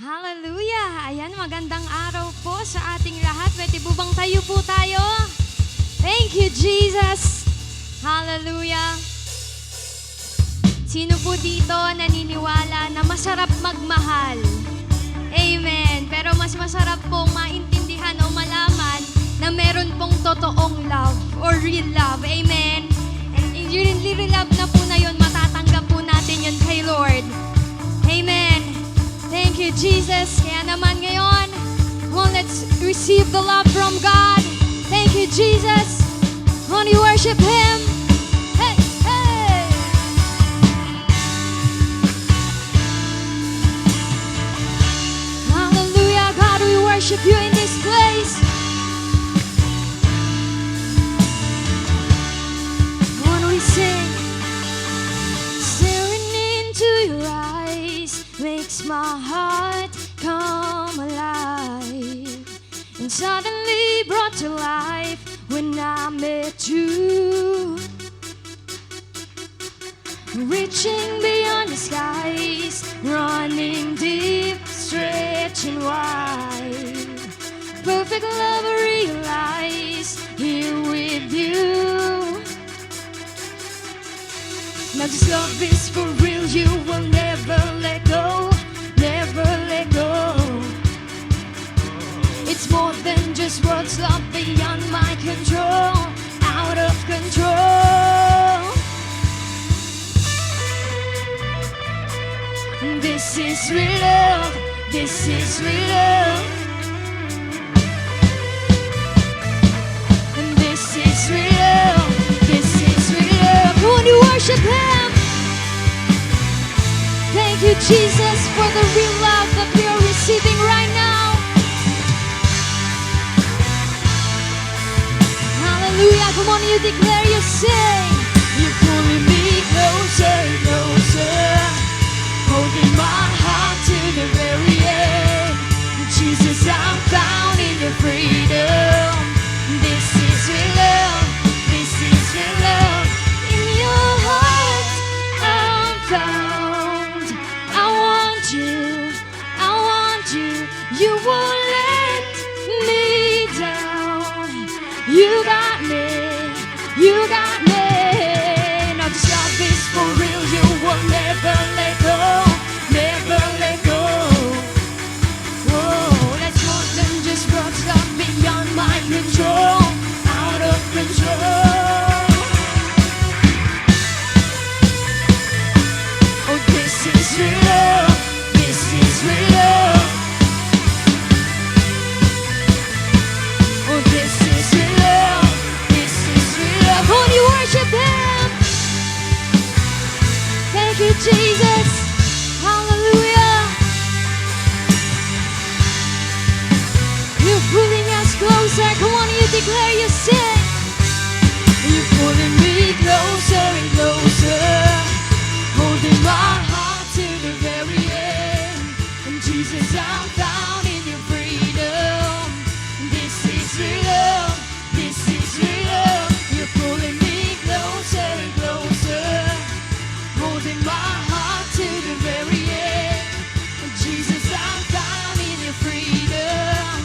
Hallelujah! Ayan, magandang araw po sa ating lahat. Pwede po bang tayo po tayo? Thank you, Jesus! Hallelujah! Sino po dito naniniwala na masarap magmahal? Amen! Pero mas masarap pong maintindihan o malaman na meron pong totoong love or real love. Amen! And yung real love na po na yun, matatanggap po natin yun kay Lord. Amen! Thank you, Jesus. Kaya naman ngayon, let's receive the love from God. Thank you, Jesus. We worship Him. Hey, hey. Hallelujah, God, we worship You in this place. When we sing, staring into Your eyes makes my heart come alive, and suddenly brought to life when I met You. Reaching beyond the skies, running deep, stretching wide. Perfect love realized here with You. Now this love is for real, You will never let go, never let go. It's more than just words, love beyond my control, out of control. This is real love, this is real love. And this is real love, this is real love. Who do you worship Him? Thank You, Jesus, for the real love that we are receiving right now. Hallelujah. Come on, you declare, you sing. You're pulling me closer, closer, holding my heart to the very end. Jesus, I'm found in Your freedom. This is real love, this is real love. In Your heart, I'm found. I want You, I want You. You won't let me down. You got me, You got me. Now this love is for real, You will never let go, never let go. Whoa, that's more than just words, love beyond my control, out of control. Oh, this is real love, this is real love. Oh, this is real love, this is real love. Who do you worship Him? Thank You, Jesus. Hallelujah. You're pulling us closer. Come on, you declare, you sing. You're pulling me closer and closer, holding my heart to the very end. And Jesus, I'm found in Your freedom. This is real love, this is real love. You're pulling me closer and closer, holding my heart to the very end. And Jesus, I'm found in Your freedom.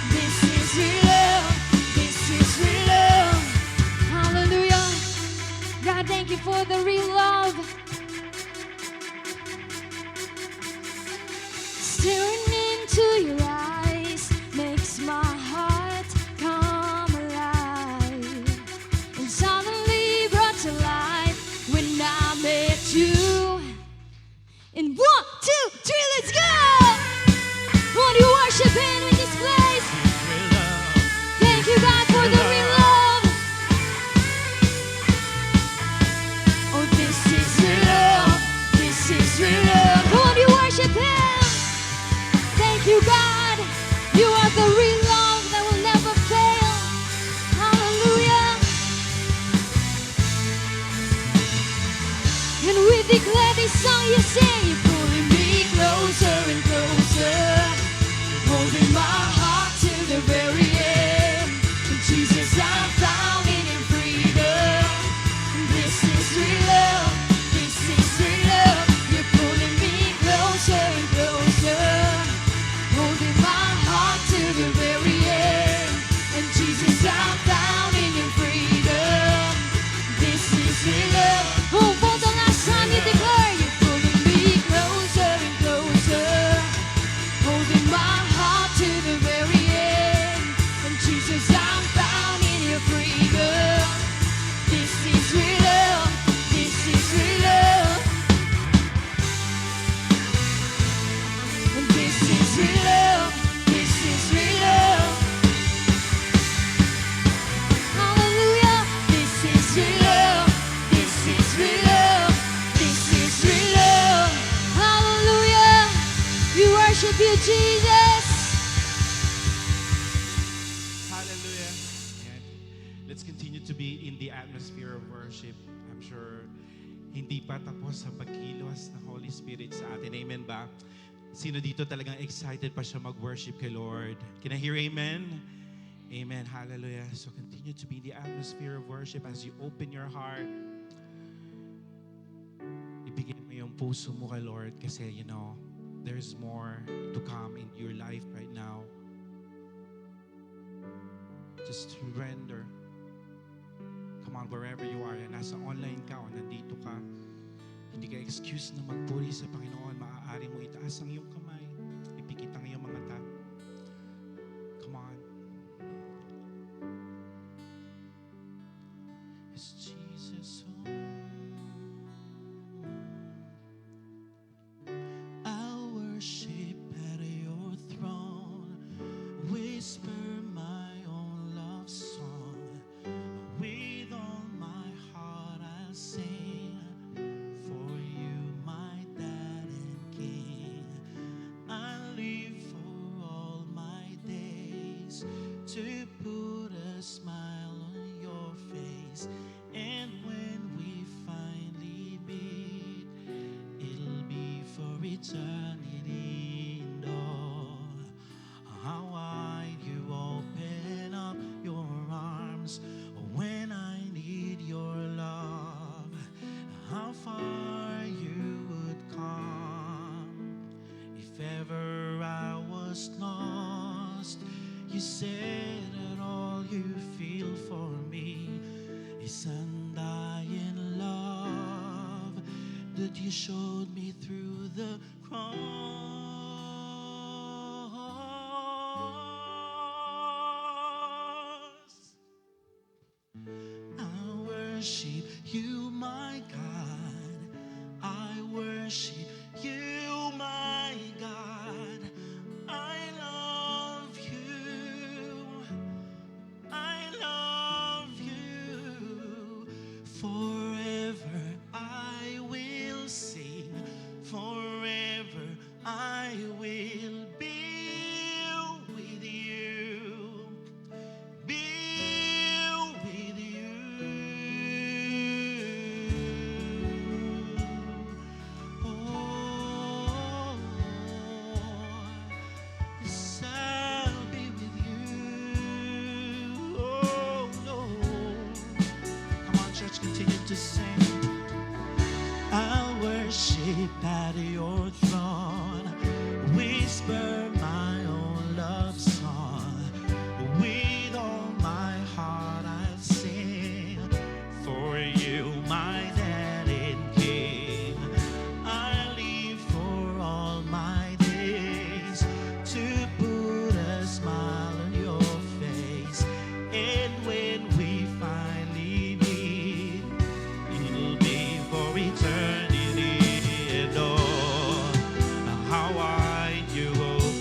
This is real love, this is real love. Hallelujah. 'cause I'm found in your freedom. This is real love. This is real love. This is real love. This is real love. Hallelujah. This is real love. This is real love. This is real love. Hallelujah. We worship you, Jesus. Hallelujah. Ayan. Let's continue to be in the atmosphere of worship. I'm sure hindi pa tapos ang pagkilos ng Holy Spirit sa atin. Amen ba? Sino dito talagang excited pa siya mag-worship kay Lord? Can I hear amen? Amen. Hallelujah. So continue to be in the atmosphere of worship as you open your heart. Ibigay mo yung puso mo kay Lord kasi, you know, there's more to come in your life right now. Just surrender. Come on, wherever you are. Nasa online ka o nandito ka. Hindi ka excuse na magpuri sa Panginoon. Maaari mo itaas ang iyong kamay. Ipikit ang iyong mga mata. Come on. It's Jesus. I'll worship at your throne. Whisper my own love song. With all my heart I'll sing. For you, my dad and king. I live for all my days to put a smile on your face. And when we finally meet, it'll be for eternity. And oh, how wide you open up your arms when I need your love. How far you would come if ever I was lost. You said that all you feel for me is undying love that you showed me through the cross. I worship you, my God. I worship you, my God. I love you. I love you. Forever I will sing. Forever I will be with you. Be with you. Oh, yes, I'll be with you. Oh, Lord. Come on, church, continue to sing. I'll worship at your throne. Whisper my own love song. With all my heart I'll sing. For you, my dad and king. I live for all my days to put a smile on your face. And when we finally meet, it'll be for eternity. And oh, how wide you open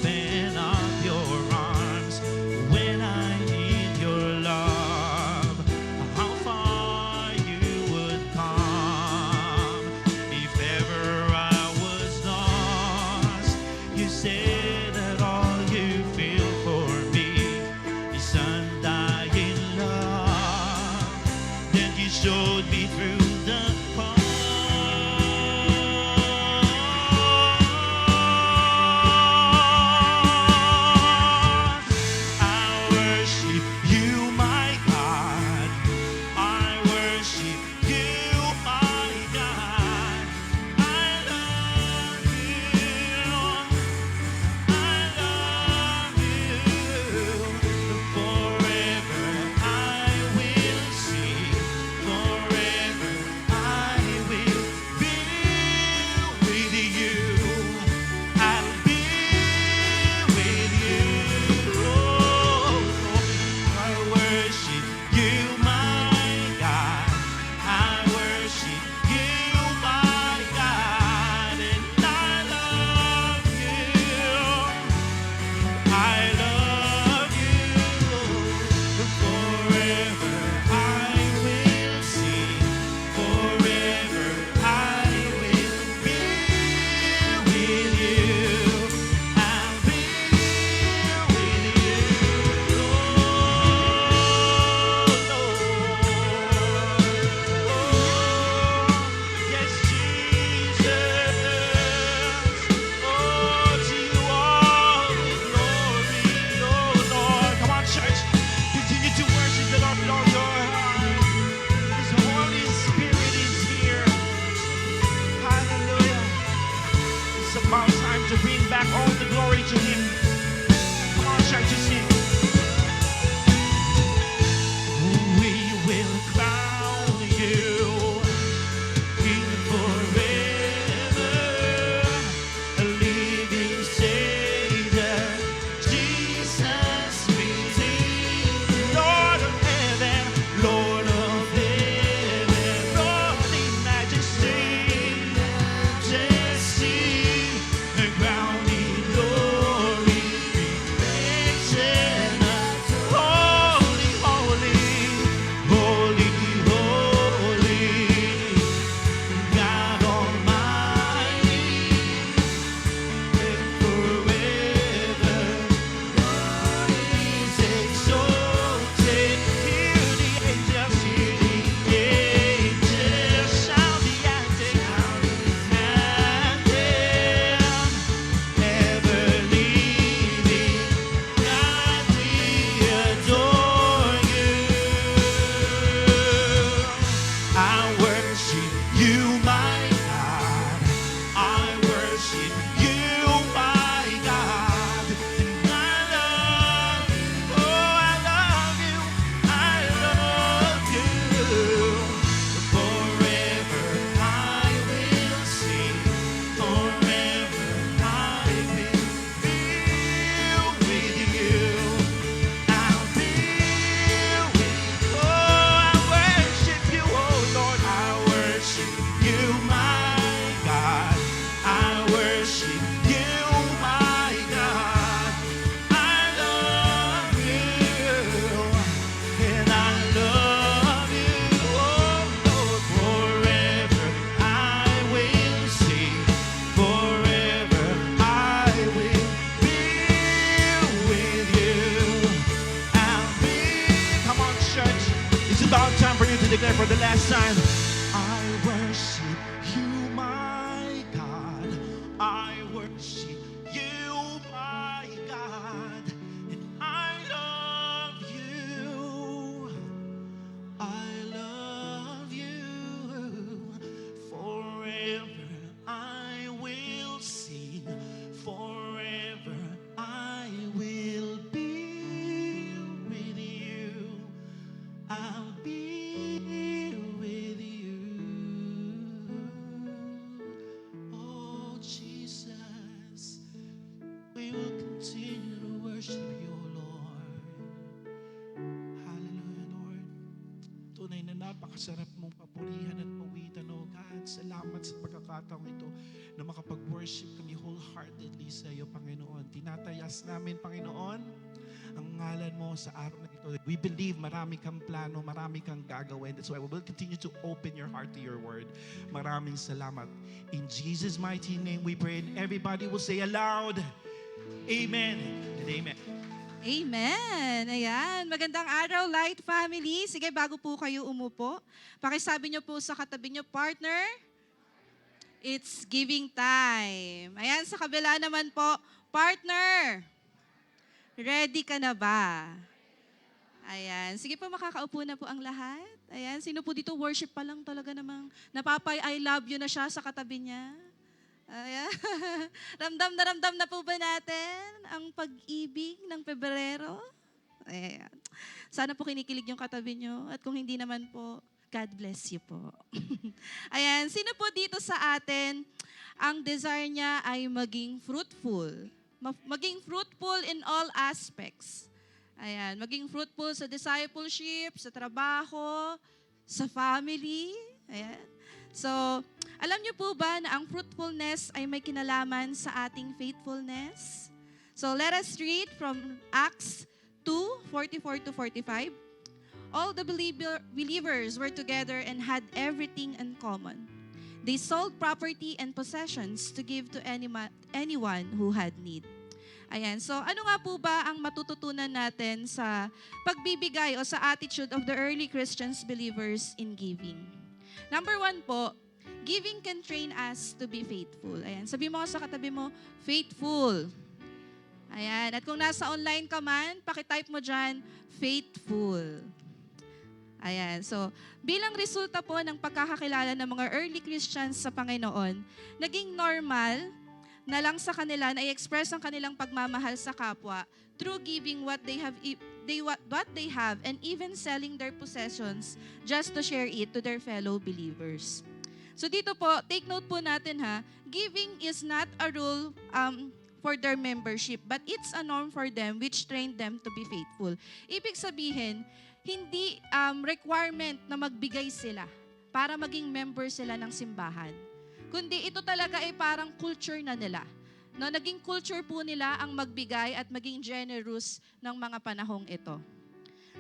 to Him. Come on, church, to sing. We will crown you King forever, a living Savior, Jesus Redeemer, Lord of heaven, Lord of heaven, Lord in majesty, and crowned in glory, creation, holy, holy, holy, holy, God Almighty, and forever is exalted. Hear the angels, shout the anthem, ever living God, we adore you. I worship you, my God. I worship you, my God. And I love you. Oh, I love you. I love you. Forever I will sing. Forever I will be with you. I'll be with you. Oh, I worship you, oh Lord. I worship you, my God. I worship you, my God. I love you, and I love you, oh Lord. Forever I will sing. Forever I will be with you. I'll be. Come on, church. It's about time for you to declare for the last time. I worship you, my God. I worship you, my God. And I love you. I love you. Forever I will sing. Forever I will be with you. I'll be with you. Oh, Jesus, we will continue to worship you, Lord. Hallelujah, Lord. Tunay na napakasarap mong papurihan at pawitan, O God. Salamat sa pagkakataong ito na makapag-worship kami wholeheartedly sa iyo, Panginoon. Tinatayas namin, Panginoon, ang ngalan mo sa araw na ito. We believe marami kang plano, marami kang gagawin. That's why we will continue to open your heart to your word. Maraming salamat. In Jesus' mighty name we pray. And everybody will say aloud, Amen and Amen. Amen! Ayan. Magandang araw, Light Family. Sige, bago po kayo umupo, pakisabi niyo po sa katabi niyo, partner, it's giving time. Ayan, sa kabila naman po, partner, ready ka na ba? Ayan. Sige po, makakaupo na po ang lahat. Ayan. Sino po dito, worship pa lang talaga namang napapay I love you na siya sa katabi niya? Ayan. Ramdam na po ba natin ang pag-ibig ng Pebrero? Ayan. Sana po kinikilig yung katabi nyo. At kung hindi naman po, God bless you po. Ayan. Sino po dito sa atin, ang desire niya ay maging fruitful? Maging fruitful in all aspects. Ayan. Maging fruitful sa discipleship, sa trabaho, sa family. Ayan. So, alam niyo po ba na ang fruitfulness ay may kinalaman sa ating faithfulness? So, let us read from Acts 2:44-45. All the believers were together and had everything in common. They sold property and possessions to give to anyone who had need. Ayan. So, ano nga po ba ang matututunan natin sa pagbibigay o sa attitude of the early Christians believers in giving? Number 1 po, giving can train us to be faithful. Ayan. Sabi mo sa katabi mo, faithful. Ayan. At kung nasa online ka man, pakitype mo dyan, faithful. Ayan. So, bilang resulta po ng pagkakakilala ng mga early Christians sa Panginoon, naging normal na lang sa kanila na i-express ang kanilang pagmamahal sa kapwa through giving what they have and even selling their possessions just to share it to their fellow believers. So dito po, take note po natin ha, giving is not a rule for their membership, but it's a norm for them which trained them to be faithful. Ibig sabihin, hindi requirement na magbigay sila para maging member sila ng simbahan. Kundi ito talaga ay parang culture na nila. No, naging culture po nila ang magbigay at maging generous ng mga panahong ito.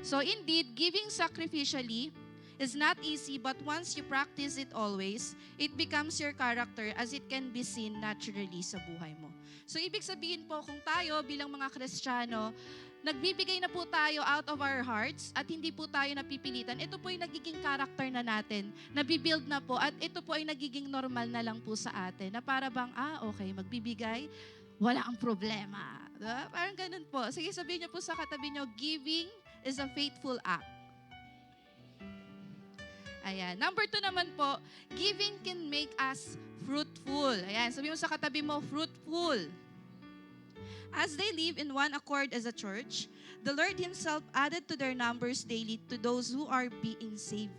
So indeed, giving sacrificially is not easy, but once you practice it always, it becomes your character as it can be seen naturally sa buhay mo. So ibig sabihin po, kung tayo bilang mga Kristiyano, nagbibigay na po tayo out of our hearts at hindi po tayo napipilitan, ito po yung nagiging character na natin, nabibuild na po at ito po ay nagiging normal na lang po sa atin na para bang, okay, magbibigay, wala ang problema. Diba? Parang ganun po. Sige, sabihin niyo po sa katabi niyo, giving is a faithful act. Ayan. Number 2 naman po, giving can make us fruitful. Ayan, sabihin mo sa katabi mo, fruitful. As they live in one accord as a church, the Lord Himself added to their numbers daily to those who are being saved.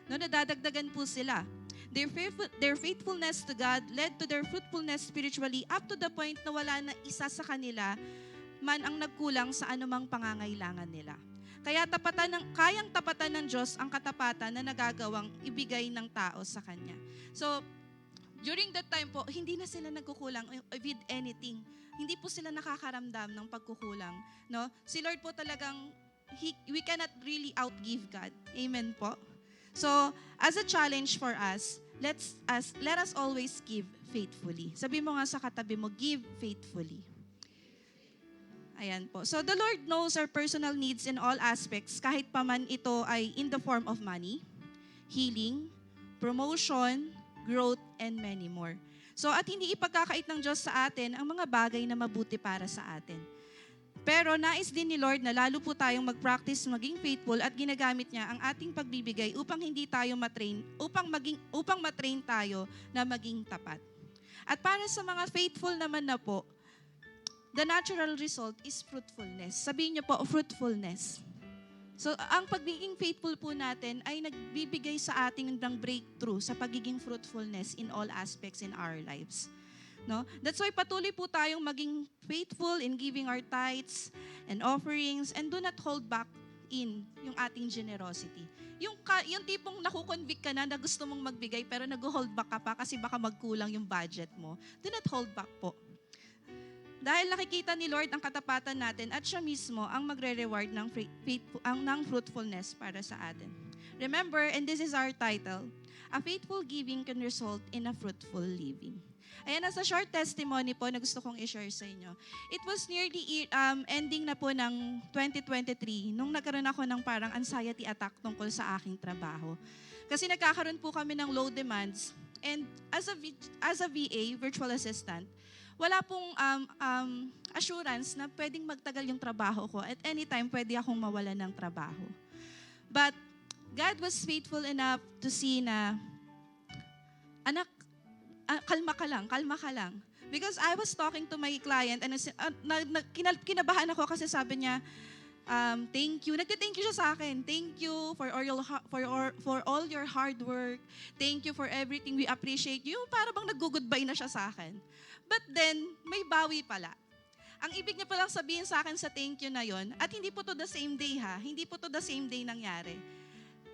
No, nadadagdagan po sila. Their faithfulness to God led to their fruitfulness spiritually up to the point na wala na isa sa kanila man ang nagkulang sa anumang pangangailangan nila. Kaya kayang tapatan ng Diyos ang katapatan na nagagawang ibigay ng tao sa Kanya. So, during that time po, hindi na sila nagkukulang with anything. Hindi po sila nakakaramdam ng pagkukulang. No? Si Lord po talagang, we cannot really outgive God. Amen po? So, as a challenge for us, let us always give faithfully. Sabi mo nga sa katabi mo, give faithfully. Ayan po. So, the Lord knows our personal needs in all aspects, kahit pa man ito ay in the form of money, healing, promotion, growth, and many more. So, at hindi ipagkakait ng Diyos sa atin ang mga bagay na mabuti para sa atin. Pero nais din ni Lord na lalo po tayong mag-practice maging faithful at ginagamit niya ang ating pagbibigay upang hindi tayo matrain, upang matrain tayo na maging tapat. At para sa mga faithful naman na po, the natural result is fruitfulness. Sabihin niyo po, fruitfulness. So, ang pagiging faithful po natin ay nagbibigay sa ating ng breakthrough sa pagiging fruitfulness in all aspects in our lives. No? That's why patuloy po tayong maging faithful in giving our tithes and offerings and do not hold back in yung ating generosity. Yung tipong nakukonvict ka na gusto mong magbigay pero nag-hold back ka pa kasi baka magkulang yung budget mo. Do not hold back po. Dahil nakikita ni Lord ang katapatan natin at siya mismo ang magre-reward ng fruitfulness para sa atin. Remember, and this is our title, a faithful giving can result in a fruitful living. Ayan, nasa short testimony po na gusto kong i-share sa inyo. It was nearly ending na po ng 2023 nung nagkaroon ako ng parang anxiety attack tungkol sa aking trabaho. Kasi nagkakaroon po kami ng low demands and as a VA, virtual assistant, wala pong assurance na pwedeng magtagal yung trabaho ko. At anytime, pwede akong mawalan ng trabaho. But God was faithful enough to see na, anak, kalma ka lang. Because I was talking to my client and kinabahan ako kasi sabi niya, thank you. Nagte-thank you siya sa akin. Thank you for all your hard work. Thank you for everything. We appreciate you. Para bang nag-goodbye na siya sa akin. But then, may bawi pala. Ang ibig niya palang sabihin sa akin sa thank you na yon, at hindi po to the same day ha, hindi po to the same day nangyari.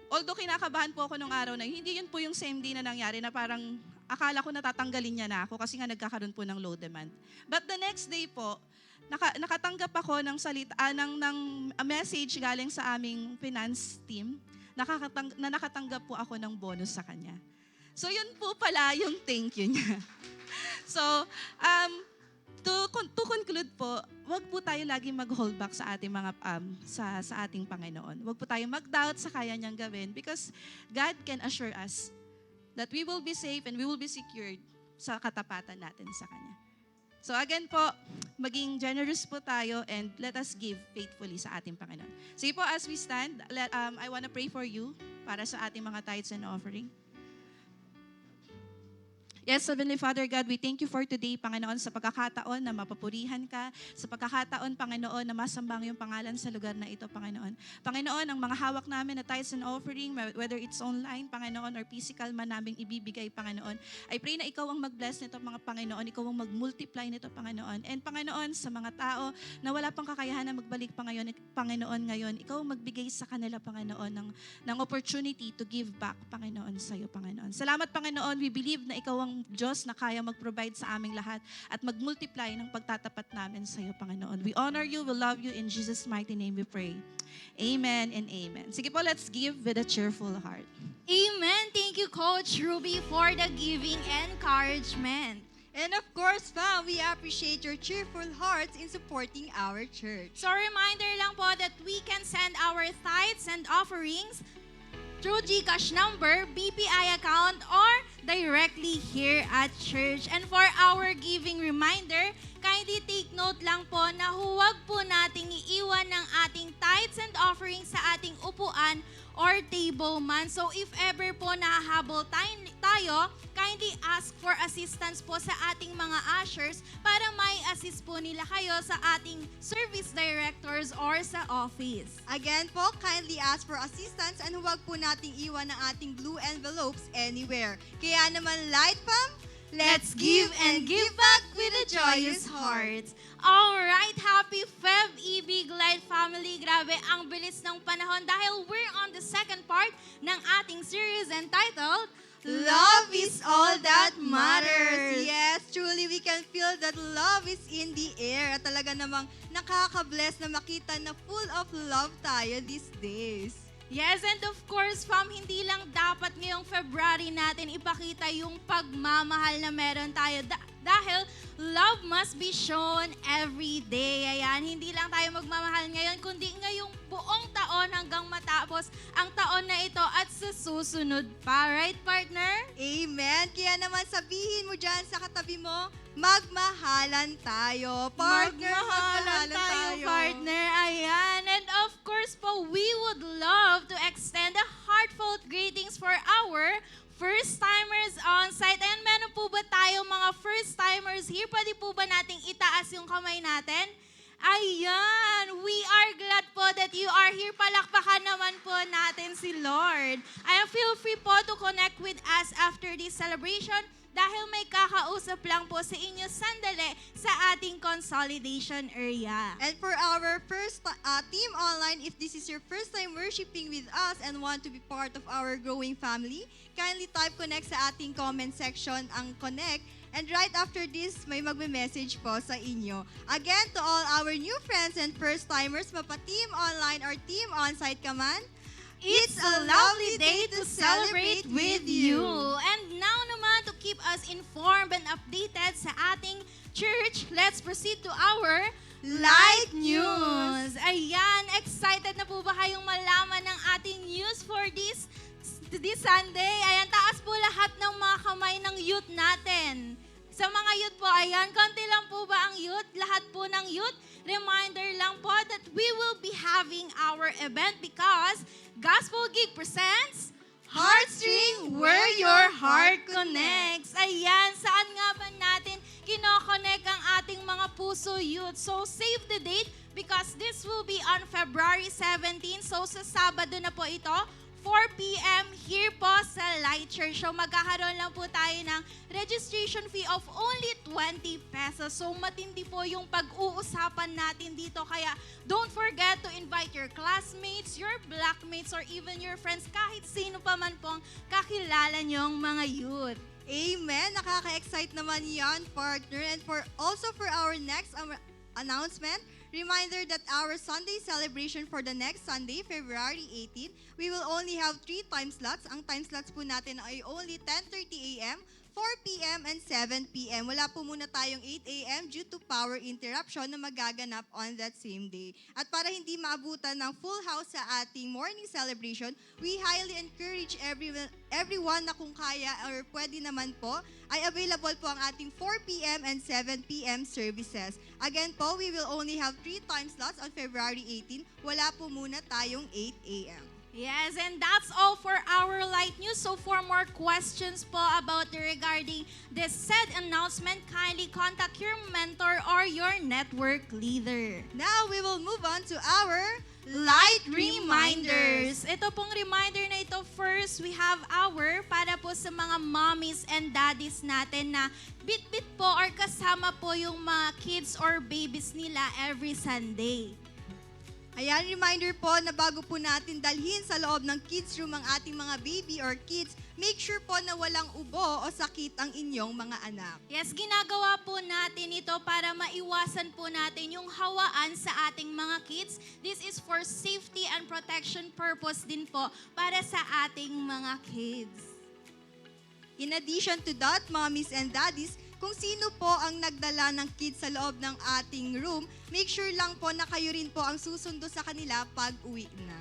Although kinakabahan po ako nung araw na yun, hindi yun po yung same day na nangyari na parang akala ko natatanggalin niya na ako kasi nga nagkakaroon po ng low demand. But the next day po, nakatanggap ako ng message galing sa aming finance team na nakatanggap po ako ng bonus sa kanya. So yun po pala yung thank you niya. So, to conclude po, wag po tayo lagi mag-hold back sa ating mga sa ating Panginoon. Wag po tayo mag-doubt sa kaya niyang gawin because God can assure us that we will be safe and we will be secured sa katapatan natin sa Kanya. So again po, maging generous po tayo and let us give faithfully sa ating Panginoon. Sige po, as we stand, I want to pray for you para sa ating mga tithes and offering. Yes, Heavenly Father God, we thank you for today, Panginoon, sa pagkakataon na mapapurihan ka, sa pagkakataon, Panginoon, na masambang yung pangalan sa lugar na ito, Panginoon. Panginoon, ang mga hawak namin na tithes and offering, whether it's online, Panginoon, or physical man naming ibibigay, Panginoon, I pray na ikaw ang mag-bless nito, mga Panginoon, ikaw ang mag-multiply nito, Panginoon. And Panginoon, sa mga tao na wala pang kakayahan na magbalik, Panginoon, ngayon, ikaw ang magbigay sa kanila, Panginoon, ng opportunity to give back, Panginoon, sa iyo, Panginoon. Salamat, Panginoon. We believe na ikaw ang Diyos na kaya mag-provide sa aming lahat at mag-multiply ng pagtatapat namin sa iyo, Panginoon. We honor you, we love you. In Jesus' mighty name we pray. Amen and amen. Sige po, let's give with a cheerful heart. Amen. Thank you, Coach Ruby, for the giving encouragement. And of course, fam, we appreciate your cheerful hearts in supporting our church. So reminder lang po that we can send our tithes and offerings through GCash number, BPI account, or directly here at church. And for our giving reminder, kindly take note lang po na huwag po nating iiwan ng ating tithes and offerings sa ating upuan or table man. So if ever po nahahabol tayo, kindly ask for assistance po sa ating mga ushers para may assist po nila kayo sa ating service directors or sa office. Again po, kindly ask for assistance and huwag po nating iwan ang ating blue envelopes anywhere. Kaya naman, light, fam, Let's give and give back with a joyous heart. Alright, happy Feb EB Glide family. Grabe, ang bilis ng panahon dahil we're on the second part ng ating series entitled Love is all that matters. Yes, truly we can feel that love is in the air. At talaga namang nakaka-bless na makita na full of love tayo these days. Yes, and of course, fam, hindi lang dapat ngayong February natin ipakita yung pagmamahal na meron tayo. Dahil love must be shown every day. Ayan, hindi lang tayo magmamahal ngayon, kundi ngayong buong taon hanggang matapos ang taon na ito at sa susunod pa. Right, partner? Amen. Kaya naman sabihin mo dyan sa katabi mo, magmahalan tayo. Partner, Magmahalan tayo, partner. Ayan. And of course po, we would love to extend a heartfelt greetings for our first-timers on site. And meron po ba tayo mga first-timers here? Pwede po ba nating itaas yung kamay natin? Ayan! We are glad po that you are here. Palakpakan naman po natin si Lord. Ayan, feel free po to connect with us after this celebration dahil may kakausap lang po sa inyo sandali sa ating consolidation area. And for our first team online, if this is your first time worshiping with us and want to be part of our growing family, kindly type connect sa ating comment section ang connect. And right after this, may magme-message po sa inyo. Again, to all our new friends and first-timers, mapa-team online or team on-site ka man, It's a lovely day to celebrate with you. And now naman, to keep us informed and updated sa ating church, let's proceed to our Light News. Ayan, excited na po ba kayong malaman ng ating news for this Sunday? Ayan, taas po lahat ng mga kamay ng youth natin. Sa mga youth po, ayan, konti lang po ba ang youth? Lahat po ng youth? Reminder lang po that we will be having our event because Gospel Gig presents Heartstring, where your heart connects. Ayan, saan nga ba natin kinokonek ang ating mga puso youth? So save the date because this will be on February 17. So sa Sabado na po ito, 4 p.m. here po sa Light Church. So magkakaroon lang po tayo ng registration fee of only 20 pesos. So matindi po yung pag-uusapan natin dito. Kaya don't forget to invite your classmates, your blackmates, or even your friends, kahit sino pa man pong kakilala nyong mga youth. Amen. Nakaka-excite naman yan, partner. And also for our next announcement, reminder that our Sunday celebration for the next Sunday, February 18, we will only have 3 time slots. Ang time slots po natin ay only 10:30 a.m., 4 p.m. and 7 p.m. Wala po muna tayong 8 a.m. due to power interruption na magaganap on that same day. At para hindi maabutan ng full house sa ating morning celebration, we highly encourage everyone na kung kaya or pwede naman po, ay available po ang ating 4 p.m. and 7 p.m. services. Again po, we will only have 3 time slots on February 18. Wala po muna tayong 8 a.m. Yes, and that's all for our light news. So for more questions po about regarding this said announcement, kindly contact your mentor or your network leader. Now we will move on to our light reminders. Ito pong reminder na ito, first, we have our para po sa mga mommies and daddies natin na bit-bit po or kasama po yung mga kids or babies nila every Sunday. Ayan, reminder po na bago po natin dalhin sa loob ng kids room ang ating mga baby or kids, make sure po na walang ubo o sakit ang inyong mga anak. Yes, ginagawa po natin ito para maiwasan po natin yung hawaan sa ating mga kids. This is for safety and protection purpose din po para sa ating mga kids. In addition to that, mommies and daddies, kung sino po ang nagdala ng kids sa loob ng ating room, make sure lang po na kayo rin po ang susundo sa kanila pag uwi na.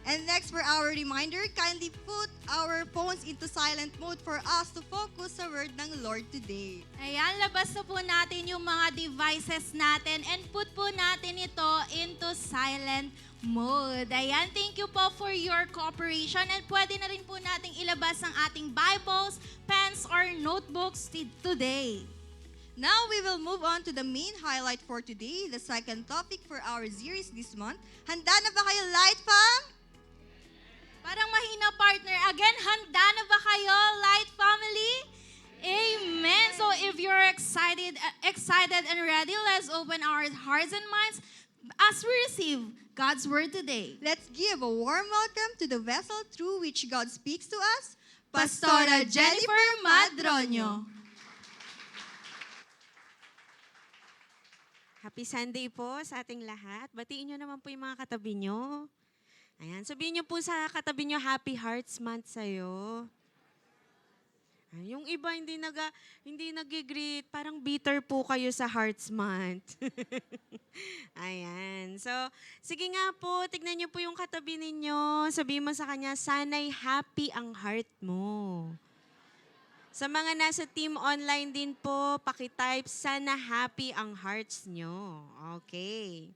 And next, for our reminder, kindly put our phones into silent mode for us to focus sa word ng Lord today. Ayan, labas na po natin yung mga devices natin and put po natin ito into silent mode. Ayan, thank you po for your cooperation and pwede na rin po nating ilabas ang ating Bibles, pens, or notebooks today. Now, we will move on to the main highlight for today, the second topic for our series this month. Handa na ba kayo, Light Fam? Parang mahina, partner. Again, handa na ba kayo, Light Family? Amen. So if you're excited and ready, let's open our hearts and minds as we receive God's word today. Let's give a warm welcome to the vessel through which God speaks to us, Pastora Jennifer Madronio. Happy Sunday po sa ating lahat. Batiin nyo naman po yung mga katabi nyo. Ayan, sabihin nyo po sa katabi nyo, Happy Hearts Month sa'yo. Ay, yung iba hindi nag-greet, parang bitter po kayo sa Hearts Month. Ayan. So, sige nga po, tignan nyo po yung katabi ninyo. Sabihin mo sa kanya, sana'y happy ang heart mo. Sa mga nasa team online din po, pakitype, sana happy ang hearts nyo. Okay.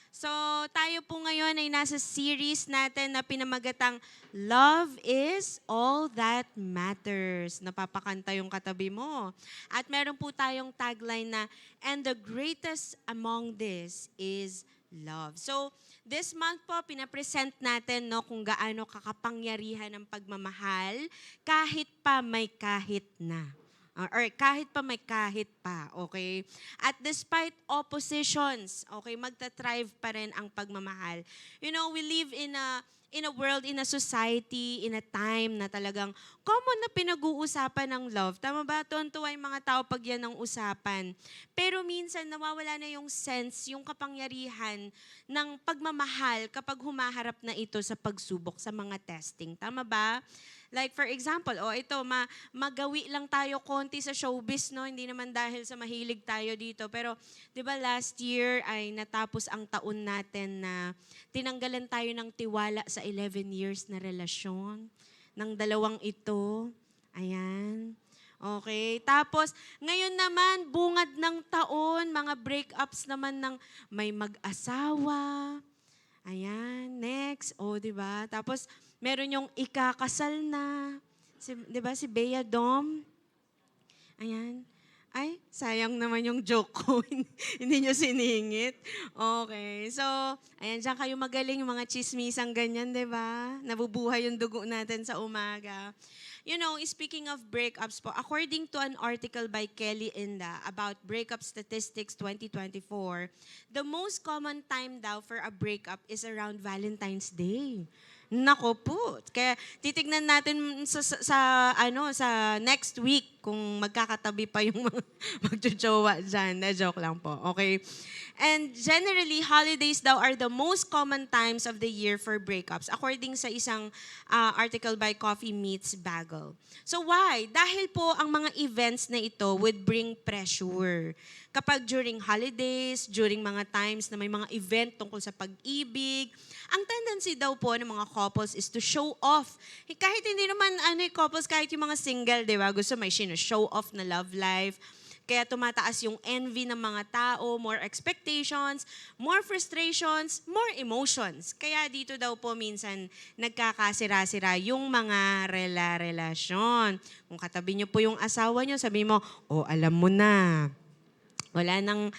So, tayo po ngayon ay nasa series natin na pinamagatang Love is All That Matters. Napapakanta yung katabi mo. At meron po tayong tagline na, and the greatest among this is love. So, this month po, pinapresent natin no, kung gaano kakapangyarihan ang pagmamahal kahit pa may kahit na. Or kahit pa may kahit pa, okay? At despite oppositions, okay, magta-thrive pa rin ang pagmamahal. You know, we live in a world, in a society, in a time na talagang common na pinag-uusapan ng love. Tama ba? Tuwan-tuwa yung mga tao pag yan ang usapan. Pero minsan nawawala na yung sense, yung kapangyarihan ng pagmamahal kapag humaharap na ito sa pagsubok, sa mga testing. Tama ba? Like for example, ito, magawi lang tayo konti sa showbiz, no? Hindi naman dahil sa mahilig tayo dito. Pero, di ba last year ay natapos ang taon natin na tinanggalan tayo ng tiwala sa 11 years na relasyon ng dalawang ito. Ayan. Okay. Tapos, ngayon naman, bungad ng taon, mga breakups naman ng may mag-asawa. Ayan. Next. Di ba? Tapos, meron yung ikakasal na. Di ba si Bea Dom? Ayan. Ay, sayang naman yung joke ko. Hindi nyo siningit. Okay. So, ayan, dyan kayo magaling, yung mga chismisang ganyan, di ba? Nabubuhay yung dugo natin sa umaga. You know, speaking of breakups po, according to an article by Kelly Inda about breakup statistics 2024, the most common time daw for a breakup is around Valentine's Day. Nako po. Kaya titignan natin sa next week kung magkakatabi pa yung mga magjojowa dyan. Na joke lang po. Okay. And generally, holidays daw are the most common times of the year for breakups according sa isang article by Coffee Meets Bagel. So why? Dahil po ang mga events na ito would bring pressure. Kapag during holidays, during mga times na may mga event tungkol sa pag-ibig, ang tendency daw po ng mga couples is to show off. Kahit hindi naman couples, kahit yung mga single, di ba? Gusto may show off na love life. Kaya tumataas yung envy ng mga tao, more expectations, more frustrations, more emotions. Kaya dito daw po minsan nagkakasira-sira yung mga relasyon. Kung katabi niyo po yung asawa niyo, sabi mo, oh, alam mo na. Wala nang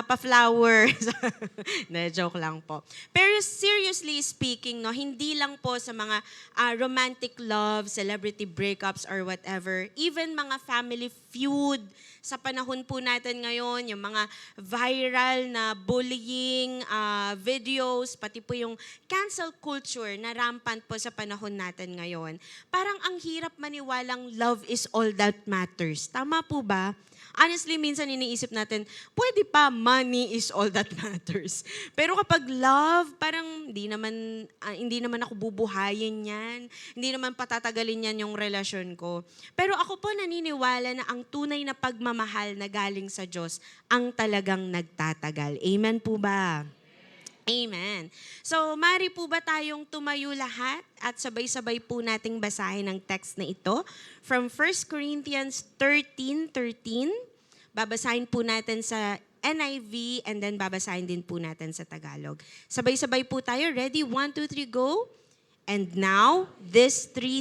pa-flower. Joke lang po. Pero seriously speaking, no, hindi lang po sa mga romantic love, celebrity breakups or whatever, even mga family feud sa panahon po natin ngayon, yung mga viral na bullying videos, pati po yung cancel culture na rampant po sa panahon natin ngayon. Parang ang hirap maniwalang love is all that matters. Tama po ba? Honestly, minsan iniisip natin, pwede pa money is all that matters. Pero kapag love, parang hindi naman ako bubuhayin yan. Hindi naman patatagalin yan yung relasyon ko. Pero ako po naniniwala na ang tunay na pagmamahal na galing sa Diyos ang talagang nagtatagal. Amen po ba? Amen. So, mari po ba tayong tumayo lahat at sabay-sabay po nating basahin ang text na ito from 1 Corinthians 13:13. Babasahin po natin sa NIV and then babasahin din po natin sa Tagalog. Sabay-sabay po tayo. Ready? 1, 2, 3, go. And now, these three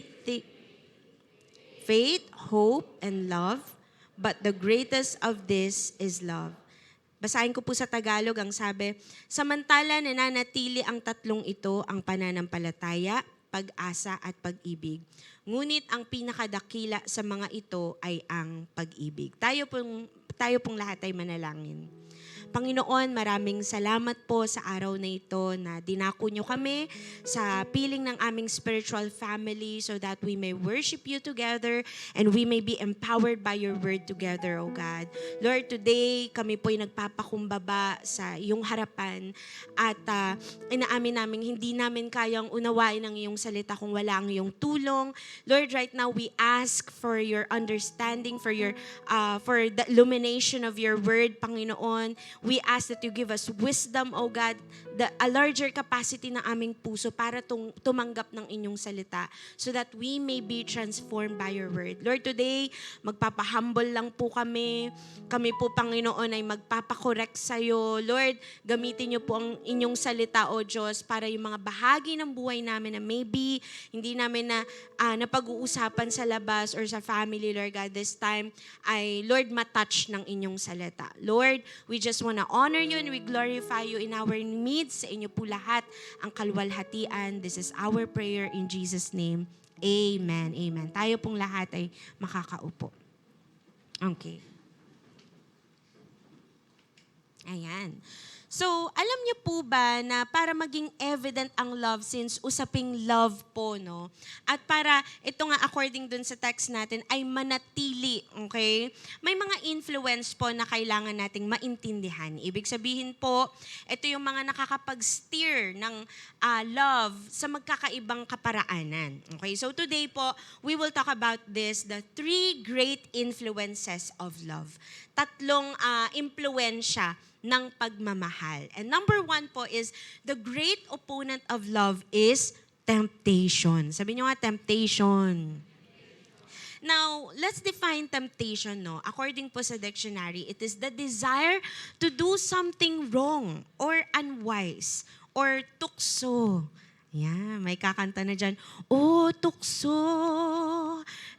faith, hope, and love, but the greatest of this is love. Basahin ko po sa Tagalog ang sabi, samantala nananatili ang tatlong ito, ang pananampalataya, pag-asa at pag-ibig. Ngunit ang pinakadakila sa mga ito ay ang pag-ibig. Tayo pong lahat ay manalangin. Panginoon, maraming salamat po sa araw na ito na dinako nyo kami sa piling ng aming spiritual family so that we may worship you together and we may be empowered by your word together, O God. Lord, today kami po'y nagpapakumbaba sa iyong harapan at inaamin namin hindi namin kayang unawain ang iyong salita kung wala ang iyong tulong. Lord, right now we ask for your understanding, for the illumination of your word, Panginoon. We ask that you give us wisdom, O God, a larger capacity ng aming puso para tumanggap ng inyong salita so that we may be transformed by your word. Lord, today, magpapahumble lang po kami. Kami po, Panginoon, ay magpapakorek sa'yo. Lord, gamitin niyo po ang inyong salita, O Diyos, para yung mga bahagi ng buhay namin na maybe hindi namin napag-uusapan sa labas or sa family, Lord God, this time, ay, Lord, matouch ng inyong salita. Lord, we just want to honor you and we glorify you in our midst. Sa inyo po lahat ang kalwalhatian. This is our prayer in Jesus' name. Amen. Amen. Tayo pong lahat ay makakaupo. Okay. Ayan. So, alam niyo po ba na para maging evident ang love since usaping love po, no? At para, ito nga according dun sa text natin, ay manatili, okay? May mga influence po na kailangan nating maintindihan. Ibig sabihin po, ito yung mga nakakapag-steer ng love sa magkakaibang kaparaanan. Okay, so today po, we will talk about the 3 great influences of love. Tatlong impluensya ng pagmamahal. And number 1 po is, the great opponent of love is temptation. Sabi niyo nga, temptation. Now, let's define temptation, no? According po sa dictionary, it is the desire to do something wrong or unwise or tukso. Yeah, may kakanta na dyan, oh, tukso,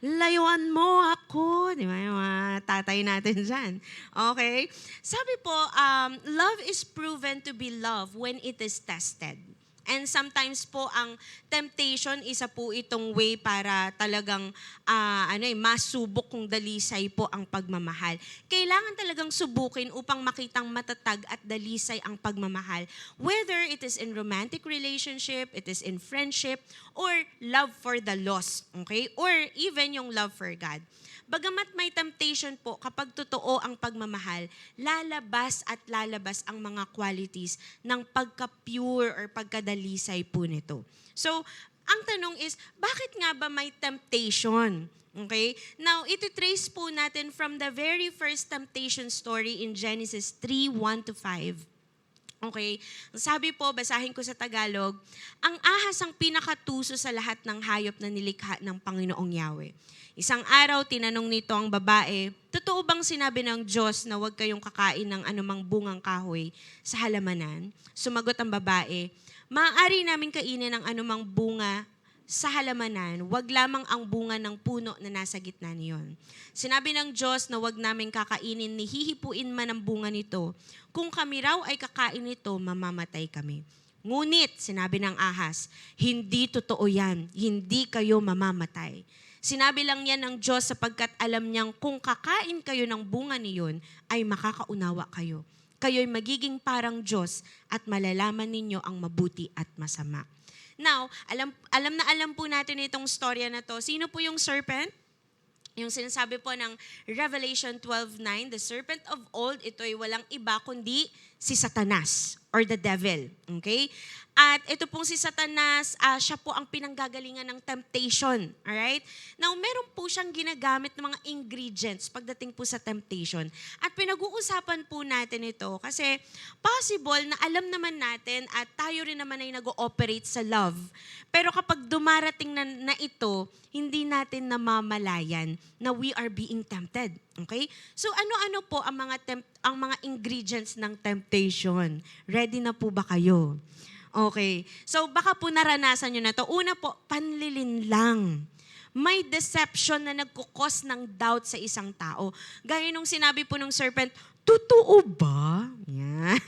layuan mo ako. Di ba yung mga tatay natin dyan? Okay? Sabi po, love is proven to be love when it is tested. And sometimes po ang temptation, isa po itong way para talagang masubok kung dalisay po ang pagmamahal. Kailangan talagang subukin upang makitang matatag at dalisay ang pagmamahal. Whether it is in romantic relationship, it is in friendship, or love for the lost, okay? Or even yung love for God. Bagamat may temptation po, kapag totoo ang pagmamahal, lalabas at lalabas ang mga qualities ng pagka-pure or pagkadalisay po nito. So, ang tanong is, bakit nga ba may temptation? Okay? Now, iti-trace po natin from the very first temptation story in Genesis 3:1-5. Okay? Sabi po, basahin ko sa Tagalog, ang ahas ang pinakatuso sa lahat ng hayop na nilikha ng Panginoong Yahweh. Isang araw, tinanong nito ang babae, totoo bang sinabi ng Diyos na huwag kayong kakain ng anumang bungang kahoy sa halamanan? Sumagot ang babae, maaari namin kainin ng anumang bunga sa halamanan, wag lamang ang bunga ng puno na nasa gitna niyon. Sinabi ng Diyos na wag namin kakainin ni hihipuin man ang bunga nito. Kung kami raw ay kakain nito, mamamatay kami. Ngunit, sinabi ng ahas, hindi totoo yan. Hindi kayo mamamatay. Sinabi lang yan ng Diyos sapagkat alam niyang kung kakain kayo ng bunga niyon, ay makakaunawa kayo. Kayo'y magiging parang Diyos at malalaman ninyo ang mabuti at masama. Now, alam po natin itong storya na to. Sino po yung serpent? Yung sinasabi po ng Revelation 12:9, the serpent of old, ito ay walang iba kundi si Satanas or the devil. Okay? At ito pong si Satanas, siya po ang pinanggagalingan ng temptation. Alright? Now, meron po siyang ginagamit ng mga ingredients pagdating po sa temptation. At pinag-uusapan po natin ito kasi possible na alam naman natin at tayo rin naman ay nag-ooperate sa love. Pero kapag dumarating na ito, hindi natin namamalayan na we are being tempted. Okay? So ano-ano po ang mga ingredients ng temptation? Ready na po ba kayo? Okay. So baka po naranasan nyo na to. Una po, panlilinlang. May deception na nagkukos ng doubt sa isang tao. Gaya nung sinabi po ng serpent, totoo ba? Yan.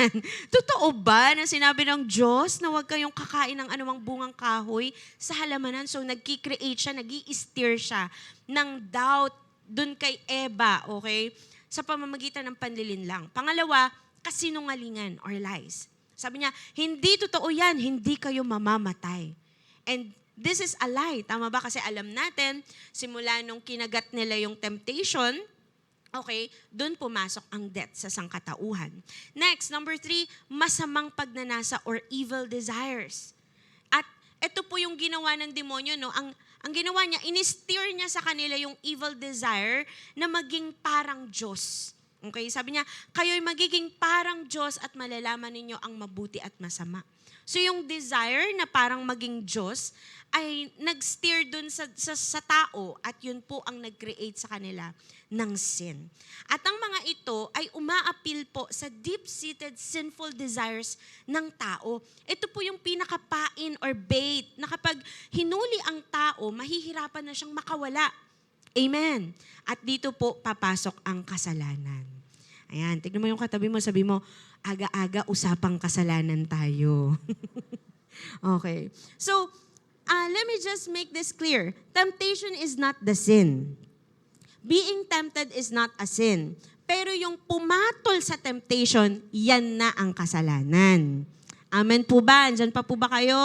Totoo ba na sinabi ng Diyos na huwag kayong kakain ng anumang bungang kahoy sa halamanan? So nagki-create siya, nag-i-steer siya ng doubt dun kay Eva, okay? Sa pamamagitan ng panlilinlang. Pangalawa, kasinungalingan or lies. Sabi niya, hindi totoo yan, hindi kayo mamamatay. And this is a lie. Tama ba? Kasi alam natin, simula nung kinagat nila yung temptation, okay, doon pumasok ang death sa sangkatauhan. Next, number 3, masamang pagnanasa or evil desires. At ito po yung ginawa ng demonyo, no? Ang ginawa niya, in-steer niya sa kanila yung evil desire na maging parang Diyos. Okay, sabi niya, kayo'y magiging parang Diyos at malalaman ninyo ang mabuti at masama. So yung desire na parang maging Diyos ay nag-steer dun sa tao at yun po ang nag-create sa kanila ng sin. At ang mga ito ay umaapil po sa deep-seated sinful desires ng tao. Ito po yung pinakapain or bait na kapag hinuli ang tao, mahihirapan na siyang makawala. Amen. At dito po papasok ang kasalanan. Ayan, tignan mo yung katabi mo, sabi mo, aga-aga usapang kasalanan tayo. Okay. So, let me just make this clear. Temptation is not the sin. Being tempted is not a sin. Pero yung pumatol sa temptation, yan na ang kasalanan. Amen po ba? Andyan pa po ba kayo?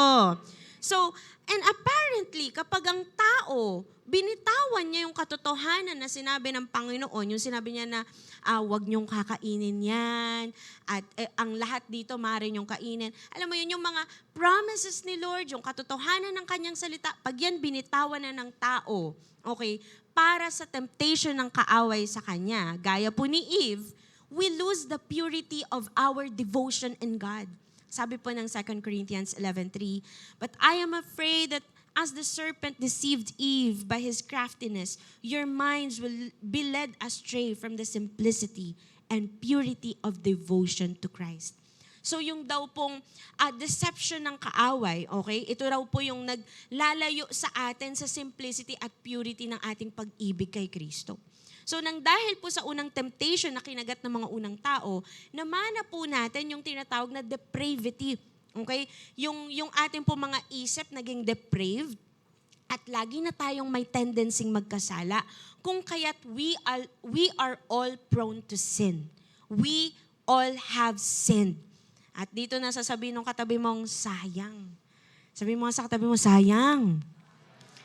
So, and apparently, kapag ang tao, binitawan niya yung katotohanan na sinabi ng Panginoon, yung sinabi niya na, wag niyong kakainin yan, at ang lahat dito maaari niyong kainin. Alam mo yun, yung mga promises ni Lord, yung katotohanan ng kanyang salita, pag yan binitawan na ng tao, okay, para sa temptation ng kaaway sa kanya, gaya po ni Eve, we lose the purity of our devotion in God. Sabi po ng 2 Corinthians 11:3, but I am afraid that as the serpent deceived Eve by his craftiness, your minds will be led astray from the simplicity and purity of devotion to Christ. So yung daw pong deception ng kaaway, okay? Ito raw po yung naglalayo sa atin sa simplicity at purity ng ating pag-ibig kay Kristo. So nang dahil po sa unang temptation na kinagat ng mga unang tao, namana po natin yung tinatawag na depravity. Okay? Yung ating po mga isip naging depraved at lagi na tayong may tendency magkasala kung kaya't we are all prone to sin. We all have sinned. At dito na sasabihin ng katabi mong, sayang. Sabihin mo sa katabi mo, sayang.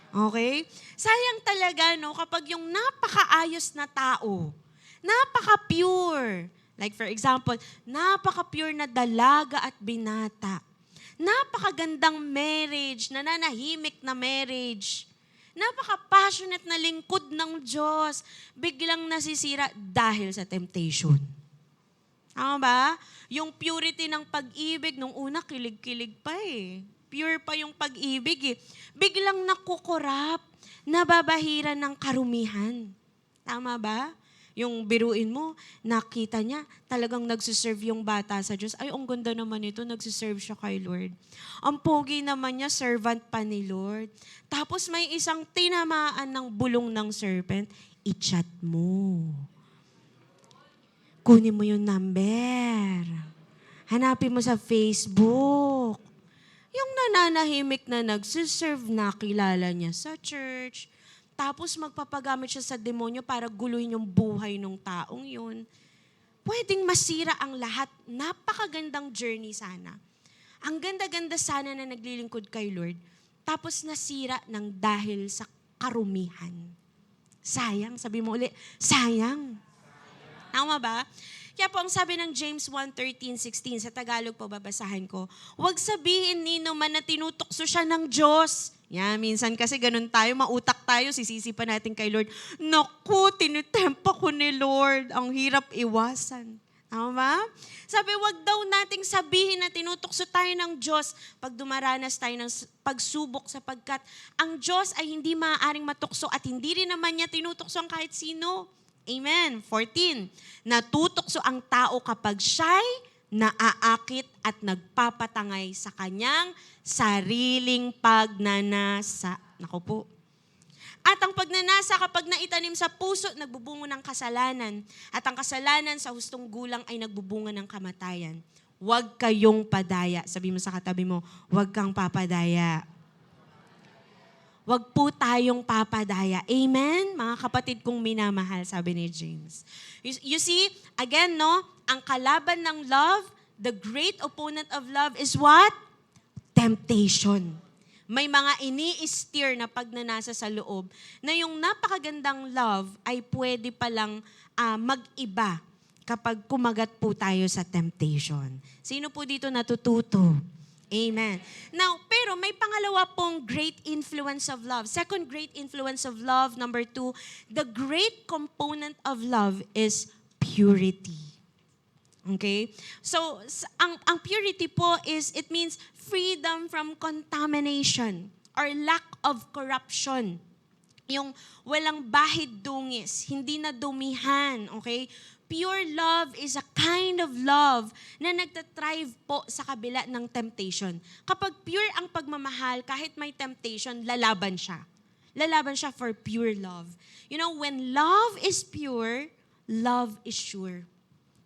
Okay? Sayang talaga, no? Kapag yung napakaayos na tao, napaka-pure, like for example, napaka-pure na dalaga at binata, napakagandang marriage, nananahimik na marriage, napaka-passionate na lingkod ng Diyos, biglang nasisira dahil sa temptation. Tama ba? Yung purity ng pag-ibig, nung una kilig-kilig pa eh. Pure pa yung pag-ibig eh. Biglang nakukurap, nababahiran ng karumihan. Tama ba? Yung biruin mo, nakita niya, talagang nagsiserve yung bata sa Diyos. Ay, ang ganda naman ito, nagsiserve siya kay Lord. Ang pogi naman niya, servant pa ni Lord. Tapos may isang tinamaan ng bulong ng serpent, i-chat mo. Kunin mo yung number. Hanapin mo sa Facebook. Yung nananahimik na nagsiserve, nakilala niya sa church. Tapos magpapagamit siya sa demonyo para guluhin yung buhay ng taong yun. Pwedeng masira ang lahat. Napakagandang journey sana. Ang ganda-ganda sana na naglilingkod kay Lord. Tapos nasira ng dahil sa karumihan. Sayang. Sabi mo ulit, sayang. Tama ba? Kaya po ang sabi ng James 1:13-16, sa Tagalog po babasahin ko, huwag sabihin nino man na tinutokso siya ng Diyos. Yan, minsan kasi ganun tayo, mautak tayo, sisisi pa natin kay Lord. Naku, tinitempa ko ni Lord. Ang hirap iwasan. Tama ba? Sabi, wag daw nating sabihin na tinutokso tayo ng Diyos pag dumaranas tayo ng pagsubok sapagkat ang Diyos ay hindi maaaring matukso at hindi rin naman niya tinutokso ang kahit sino. Amen. 14. Natutokso ang tao kapag siya'y naaakit at nagpapatangay sa kanyang sariling pagnanasa. Naku po. At ang pagnanasa kapag naitanim sa puso, nagbubungo ng kasalanan. At ang kasalanan sa hustong gulang ay nagbubunga ng kamatayan. Huwag kayong padaya. Sabi mo sa katabi mo, huwag kang papadaya. Huwag po tayong papadaya. Amen? Mga kapatid kong minamahal, sabi ni James. You see, again, no, ang kalaban ng love, the great opponent of love is what? Temptation. May mga ini-steer na pagnanasa sa loob na yung napakagandang love ay pwede palang mag-iba kapag kumagat po tayo sa temptation. Sino po dito natututo? Amen. Now, pero may pangalawa pong great influence of love. Second great influence of love, number 2, the great component of love is purity. Okay? So, ang purity po is, it means freedom from contamination or lack of corruption. Yung walang bahid dungis, hindi na dumihan, okay? Pure love is a kind of love na nagtatrive po sa kabila ng temptation. Kapag pure ang pagmamahal, kahit may temptation, lalaban siya. Lalaban siya for pure love. You know, when love is pure, love is sure.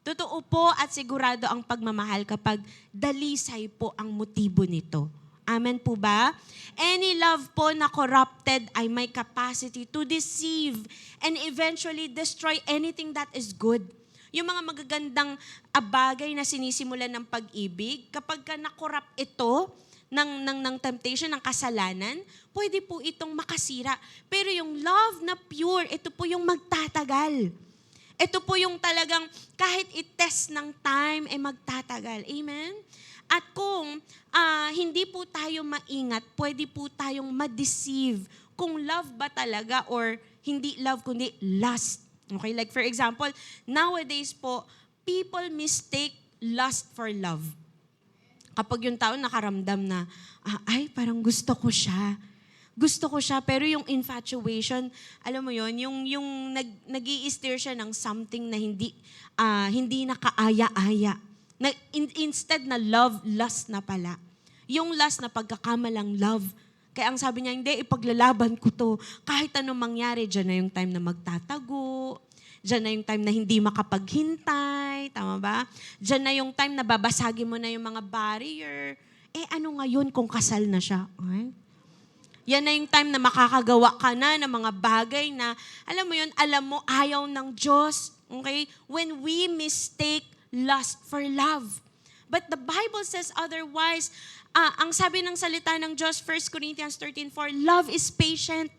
Totoo po at sigurado ang pagmamahal kapag dalisay po ang motibo nito. Amen po ba? Any love po na corrupted ay may capacity to deceive and eventually destroy anything that is good. Yung mga magagandang bagay na sinisimulan ng pag-ibig, kapag ka na-corrupt ito ng temptation, ng kasalanan, pwede po itong makasira. Pero yung love na pure, ito po yung magtatagal. Ito po yung talagang kahit i-test ng time, magtatagal. Amen? At kung hindi po tayo maingat, pwede po tayong ma-deceive kung love ba talaga or hindi love, kundi lust. Okay, like for example, nowadays po, people mistake lust for love. Kapag yung tao nakaramdam na, ay, parang gusto ko siya. Gusto ko siya, pero yung infatuation, alam mo yon, yung nag-i-steer siya ng something na hindi nakaaya-aya. Instead na love, lust na pala. Yung lust na pagkakamalang love. Kaya ang sabi niya, hindi, ipaglalaban ko to. Kahit anong mangyari, dyan na yung time na magtatago. Dyan na yung time na hindi makapaghintay. Tama ba? Dyan na yung time na babasagin mo na yung mga barrier. Ano ngayon kung kasal na siya? Okay? Yan na yung time na makakagawa ka na ng mga bagay na, alam mo yun, alam mo, ayaw ng Diyos. Okay? When we mistake lust for love. But the Bible says otherwise. Ang sabi ng salita ng Diyos, 1 Corinthians 13:4, love is patient.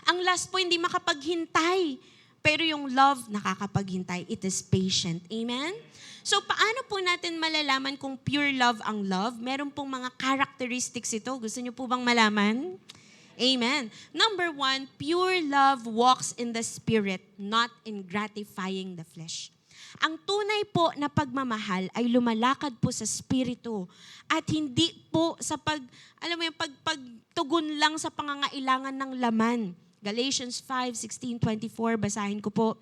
Ang lust po hindi makapaghintay. Pero yung love, nakakapaghintay. It is patient. Amen? So, paano po natin malalaman kung pure love ang love? Meron pong mga characteristics ito. Gusto niyo po bang malaman? Amen. Number 1, pure love walks in the Spirit, not in gratifying the flesh. Ang tunay po na pagmamahal ay lumalakad po sa spirito at hindi po sa pagtugon lang sa pangangailangan ng laman. Galatians 5:16-24, basahin ko po.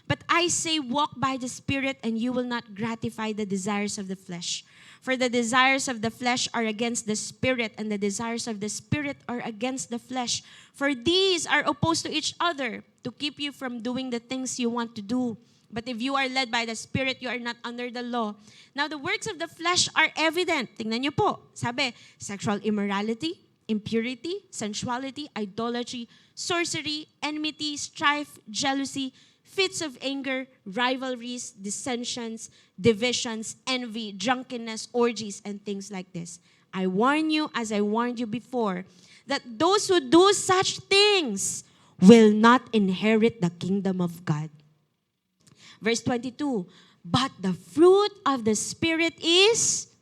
But I say, walk by the Spirit and you will not gratify the desires of the flesh. For the desires of the flesh are against the Spirit, and the desires of the Spirit are against the flesh. For these are opposed to each other to keep you from doing the things you want to do. But if you are led by the Spirit, you are not under the law. Now the works of the flesh are evident. Tingnan niyo po. Sabi, sexual immorality, impurity, sensuality, idolatry, sorcery, enmity, strife, jealousy, fits of anger, rivalries, dissensions, divisions, envy, drunkenness, orgies, and things like this. I warn you, as I warned you before, that those who do such things will not inherit the kingdom of God. Verse 22, but the fruit of the Spirit is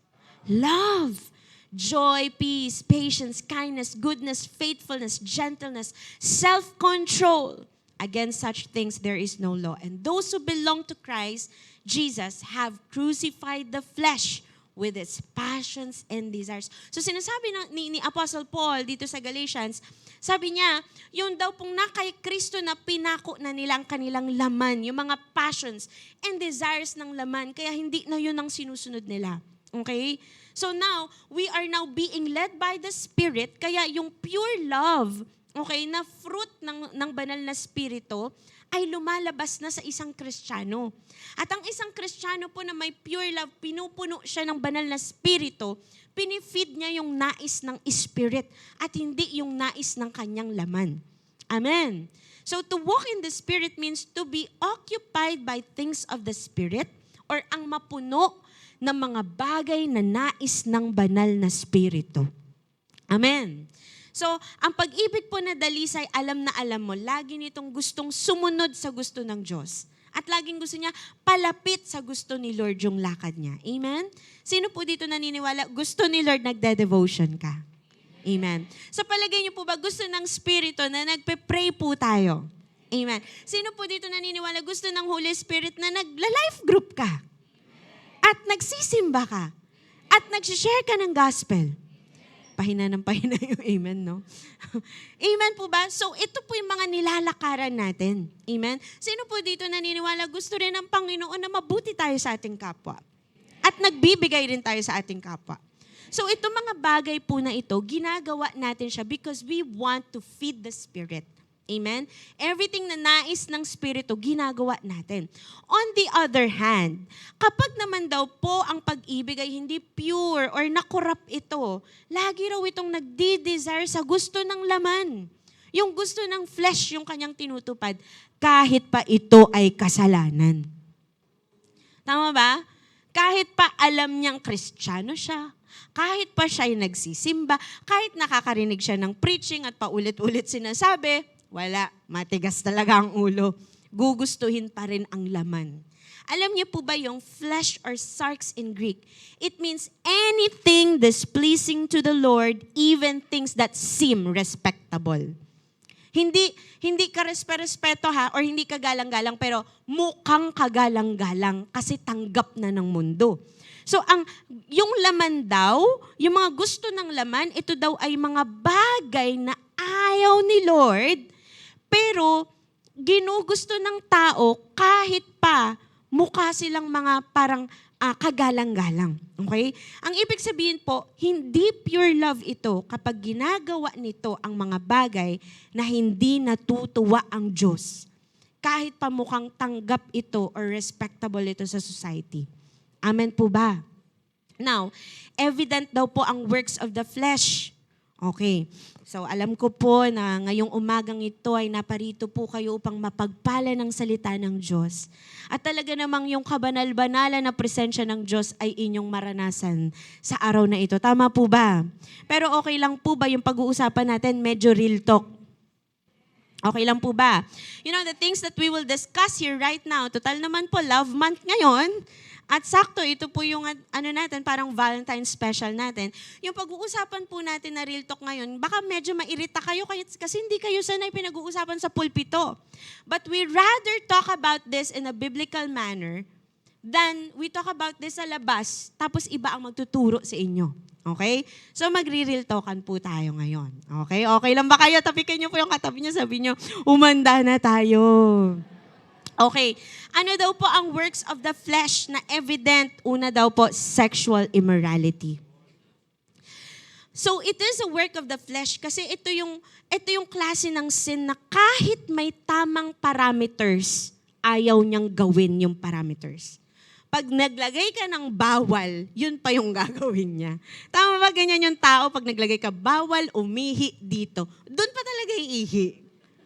love, joy, peace, patience, kindness, goodness, faithfulness, gentleness, self-control. Against such things there is no law. And those who belong to Christ Jesus have crucified the flesh with its passions and desires. So sinasabi ni Apostle Paul dito sa Galatians, sabi niya, yung daw pong na kay Kristo na pinako na nilang kanilang laman, yung mga passions and desires ng laman, kaya hindi na yun ang sinusunod nila. Okay? So now, we are now being led by the Spirit, kaya yung pure love, okay, na fruit ng banal na spirito ay lumalabas na sa isang Kristiyano. At ang isang Kristiyano po na may pure love, pinupuno siya ng banal na spirito, pinifeed niya yung nais ng Spirit at hindi yung nais ng kanyang laman. Amen. So to walk in the Spirit means to be occupied by things of the Spirit or ang mapuno ng mga bagay na nais ng banal na spirito. Amen. So, ang pag-ibig po na dalisay, alam na alam mo, lagi nitong gustong sumunod sa gusto ng Diyos. At laging gusto niya palapit sa gusto ni Lord yung lakad niya. Amen? Sino po dito naniniwala, gusto ni Lord nagde-devotion ka? Amen. So, palagay niyo po ba, gusto ng Spirito na nagpe-pray po tayo? Amen. Sino po dito naniniwala, gusto ng Holy Spirit na nagla-life group ka? At nagsisimba ka? At nagsishare ka ng gospel? Pahina ng pahina yung amen, no? Amen po ba? So, ito po yung mga nilalakaran natin. Amen? Sino po dito naniniwala, gusto rin ng Panginoon na mabuti tayo sa ating kapwa? At nagbibigay rin tayo sa ating kapwa. So, itong mga bagay po na ito, ginagawa natin siya because we want to feed the Spirit. Amen? Everything na nais ng Spirito, ginagawa natin. On the other hand, kapag naman daw po ang pag-ibig ay hindi pure or nakorap ito, lagi raw itong nagdi-desire sa gusto ng laman. Yung gusto ng flesh, yung kanyang tinutupad, kahit pa ito ay kasalanan. Tama ba? Kahit pa alam niyang Kristiyano siya, kahit pa siya ay nagsisimba, kahit nakakarinig siya ng preaching at paulit-ulit sinasabi, wala, matigas talaga ang ulo. Gugustuhin pa rin ang laman. Alam niyo po ba yung flesh or sarx in Greek? It means anything displeasing to the Lord, even things that seem respectable. Hindi ka respeto ha, or hindi ka galang-galang, pero mukhang kagalang-galang kasi tanggap na ng mundo. So yung laman daw, yung mga gusto ng laman, ito daw ay mga bagay na ayaw ni Lord, pero ginugusto ng tao kahit pa mukha silang mga parang kagalang-galang. Okay? Ang ibig sabihin po, hindi pure love ito kapag ginagawa nito ang mga bagay na hindi natutuwa ang Diyos. Kahit pa mukhang tanggap ito or respectable ito sa society. Amen po ba? Now, evident daw po ang works of the flesh. Okay. So, alam ko po na ngayong umagang ito ay naparito po kayo upang mapagpala ng salita ng Diyos. At talaga namang yung kabanal-banalan na presensya ng Diyos ay inyong maranasan sa araw na ito. Tama po ba? Pero okay lang po ba yung pag-uusapan natin medyo real talk? Okay lang po ba? You know, the things that we will discuss here right now, total naman po, love month ngayon. At sakto, ito po yung natin, parang Valentine's special natin. Yung pag-uusapan po natin na real talk ngayon, baka medyo mairita kayo kasi hindi kayo sanay pinag-uusapan sa pulpito. But we rather talk about this in a biblical manner than we talk about this sa labas, tapos iba ang magtuturo sa inyo. Okay? So magre-real talkan po tayo ngayon. Okay? Okay lang ba kayo? Tapikin niyo po yung katabi niyo, sabi niyo, umanda na tayo. Okay. Ano daw po ang works of the flesh na evident? Una daw po, sexual immorality. So it is a work of the flesh kasi ito yung klase ng sin na kahit may tamang parameters, ayaw niyang gawin yung parameters. Pag naglagay ka ng bawal, yun pa yung gagawin niya. Tama ba ganyan yung tao? Pag naglagay ka, bawal umihi dito. Doon pa talaga iihi.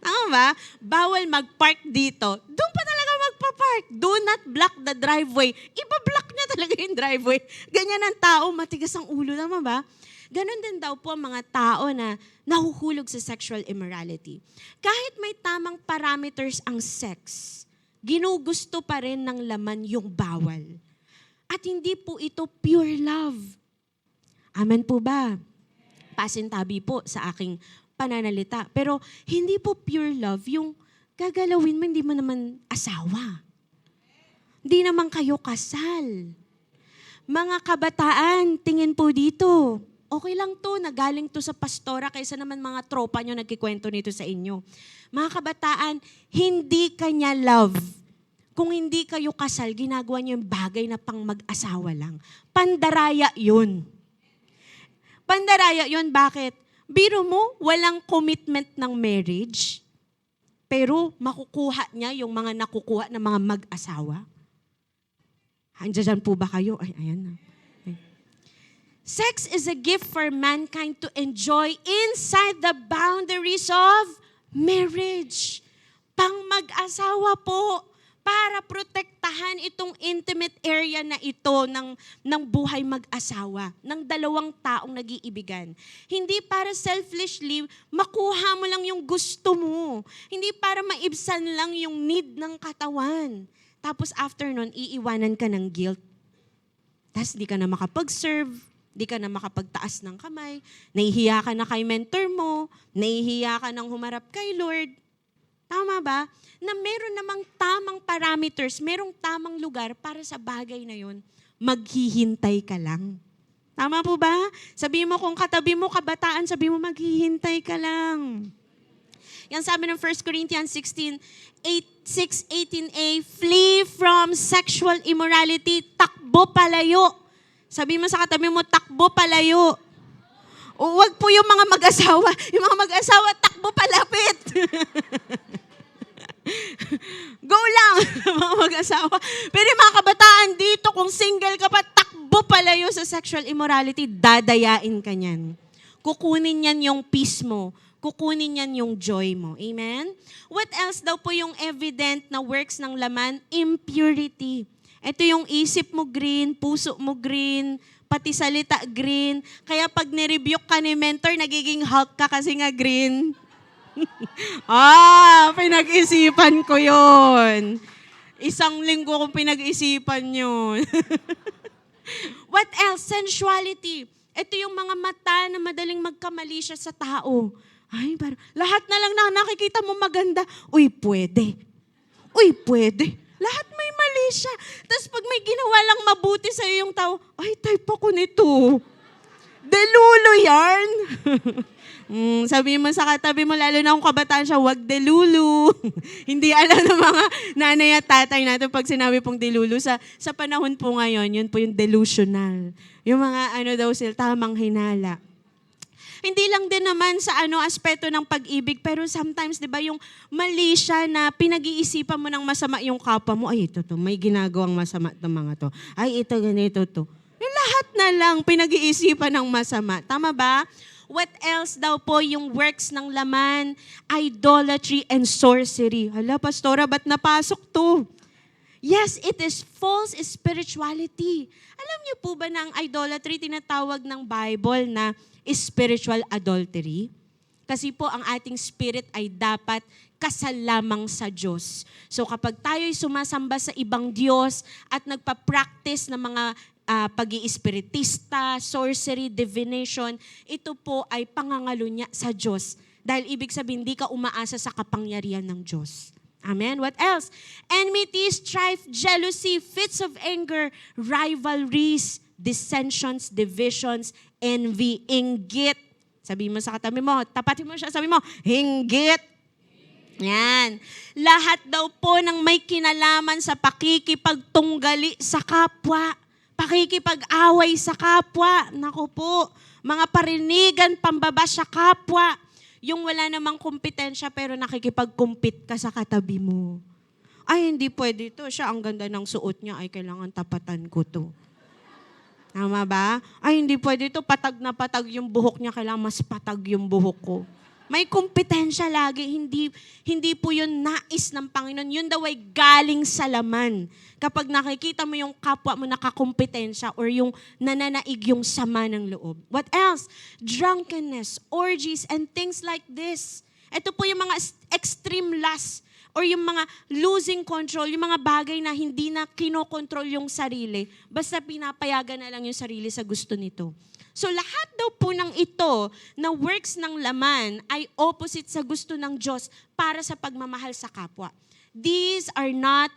Tama ba? Bawal mag-park dito. Doon pa talaga magpa-park. Do not block the driveway. Iba-block niya talaga yung driveway. Ganyan ang tao, matigas ang ulo. Tama ba? Ganon din daw po ang mga tao na nahuhulog sa sexual immorality. Kahit may tamang parameters ang sex, ginugusto pa rin ng laman yung bawal. At hindi po ito pure love. Amen po ba? Pasintabi po sa aking pananalita. Pero hindi po pure love yung gagalawin mo, hindi mo naman asawa. Hindi naman kayo kasal. Mga kabataan, tingin po dito. Okay lang to, nagaling to sa pastora kaysa naman mga tropa nyo nagkikwento nito sa inyo. Mga kabataan, hindi kanya love. Kung hindi kayo kasal, ginagawa niyo yung bagay na pang mag-asawa lang. Pandaraya yun. Pandaraya yun, bakit? Biro mo, walang commitment ng marriage, pero makukuha niya yung mga nakukuha ng mga mag-asawa. Andiyan po ba kayo? Ay, ayan na. Sex is a gift for mankind to enjoy inside the boundaries of marriage. Pang mag-asawa po, para protektahan itong intimate area na ito ng buhay mag-asawa, ng dalawang taong nag-iibigan. Hindi para selfishly, makuha mo lang yung gusto mo. Hindi para maibsan lang yung need ng katawan. Tapos after nun, iiwanan ka ng guilt. Tapos di ka na makapag-serve, di ka na makapagtaas ng kamay, nahihiya ka na kay mentor mo, nahihiya ka nang humarap kay Lord. Tama ba? Na meron namang tamang parameters, merong tamang lugar para sa bagay na yun, maghihintay ka lang. Tama po ba? Sabi mo kung katabi mo kabataan, sabi mo maghihintay ka lang. Yan sabi ng 1 Corinthians 6:18a, flee from sexual immorality, takbo palayo. Sabi mo sa katabi mo, takbo palayo. O wag po yung mga mag-asawa. Yung mga mag-asawa, takbo palapit. Go lang, mga mag-asawa. Pero yung mga kabataan dito, kung single ka pa, takbo palayo sa sexual immorality, dadayain ka niyan. Kukunin niyan yung peace mo. Kukunin niyan yung joy mo. Amen? What else daw po yung evident na works ng laman? Impurity. Ito yung isip mo green, puso mo green, pati salita green. Kaya pag nirebuke ka ni mentor, nagiging Hulk ka kasi nga green. Pinag-isipan ko yon. Isang linggo kong pinag-isipan yun. What else? Sensuality. Ito yung mga mata na madaling magkamali siya sa tao. Ay, parang, lahat na lang na nakikita mo maganda. Uy, pwede. Uy, pwede. Lahat may mali siya. Tapos pag may ginawa lang mabuti sa'yo yung tao, ay, type ako nito. Delulo yarn. Sabi mo sa katabi mo, lalo na kung kabataan siya, wag delulu. Hindi alam ng mga nanay at tatay natin pag sinabi pong delulu. Sa panahon po ngayon, yun po yung delusional. Yung mga daw sila, tamang hinala. Hindi lang din naman sa aspeto ng pag-ibig, pero sometimes, di ba, yung mali siya na pinag-iisipan mo ng masama yung kapwa mo, ay, ito to, may ginagawang masama ng mga to. Ay, ito, ganito to. Yung lahat na lang pinag-iisipan ng masama. Tama ba? What else daw po yung works ng laman? Idolatry and sorcery. Hala, pastora, ba't napasok to? Yes, it is false spirituality. Alam niyo po ba na ang idolatry tinatawag ng Bible na spiritual adultery? Kasi po ang ating spirit ay dapat kasal lamang sa Diyos. So kapag tayo'y sumasamba sa ibang Diyos at nagpa-practice ng mga pag-iispiritista, sorcery, divination, ito po ay pangangalunya sa Diyos. Dahil ibig sabihin, hindi ka umaasa sa kapangyarihan ng Diyos. Amen. What else? Enmity, strife, jealousy, fits of anger, rivalries, dissensions, divisions, envy, inggit. Sabi mo sa katabi mo, tapatin mo siya, sabi mo, hinggit. Yan. Lahat daw po ng may kinalaman sa pakikipagtunggali sa kapwa, pakikipag-away sa kapwa. Naku po, mga parinigan, pambaba sa kapwa. Yung wala namang kompetensya pero nakikipag-compete ka sa katabi mo. Ay, hindi pwede to. Siya, ang ganda ng suot niya. Ay, kailangan tapatan ko to. Tama ba? Ay, hindi pwede to. Patag na patag yung buhok niya. Kailangan mas patag yung buhok ko. May kompetensya lagi. Hindi po yun nais ng Panginoon. Yun daw ay galing sa laman. Kapag nakikita mo yung kapwa mo nakakompetensya or yung nananaig yung sama ng loob. What else? Drunkenness, orgies, and things like this. Ito po yung mga extreme lust or yung mga losing control, yung mga bagay na hindi na kinokontrol yung sarili. Basta pinapayagan na lang yung sarili sa gusto nito. So lahat daw po ng ito na works ng laman ay opposite sa gusto ng Diyos para sa pagmamahal sa kapwa. These are not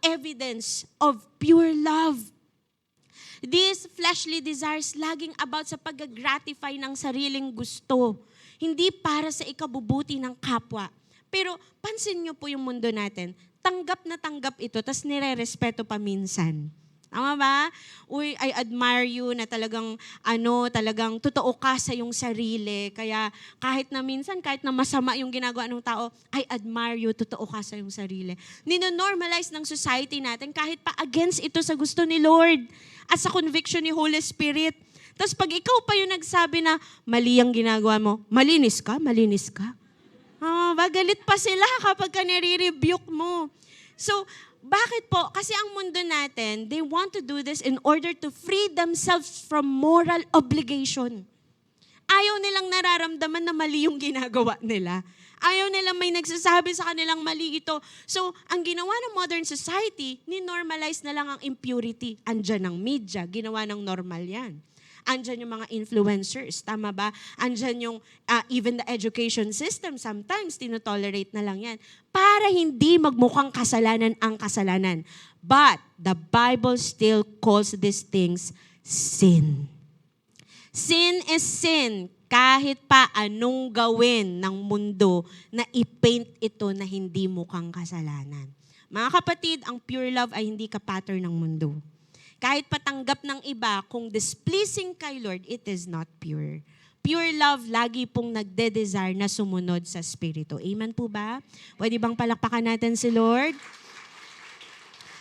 evidence of pure love. These fleshly desires laging about sa pag-gratify ng sariling gusto. Hindi para sa ikabubuti ng kapwa. Pero pansin niyo po yung mundo natin, tanggap na tanggap ito, tas nire-respeto pa minsan. Tama ba? Uy, I admire you na talagang totoo ka sa iyong sarili. Kaya kahit na minsan, kahit na masama yung ginagawa ng tao, I admire you, totoo ka sa iyong sarili. Nino-normalize ng society natin kahit pa against ito sa gusto ni Lord at sa conviction ni Holy Spirit. Tapos pag ikaw pa yung nagsabi na mali ang ginagawa mo, malinis ka? Galit pa sila kapag ka nire-rebuke mo. So, bakit po? Kasi ang mundo natin, they want to do this in order to free themselves from moral obligation. Ayaw nilang nararamdaman na mali yung ginagawa nila. Ayaw nilang may nagsasabi sa kanilang mali ito. So, ang ginawa ng modern society, ni-normalize na lang ang impurity. Andyan ang media, ginawa ng normal yan. Andyan yung mga influencers, tama ba? Andyan yung even the education system, sometimes tinotolerate na lang yan. Para hindi magmukhang kasalanan ang kasalanan. But the Bible still calls these things sin. Sin is sin. Kahit pa anong gawin ng mundo na i-paint ito na hindi mukhang kasalanan. Mga kapatid, ang pure love ay hindi ka-pattern ng mundo. Kahit patanggap ng iba, kung displeasing kay Lord, it is not pure. Pure love, lagi pong nagde-desire na sumunod sa Espiritu. Amen po ba? Pwede bang palakpakan natin si Lord?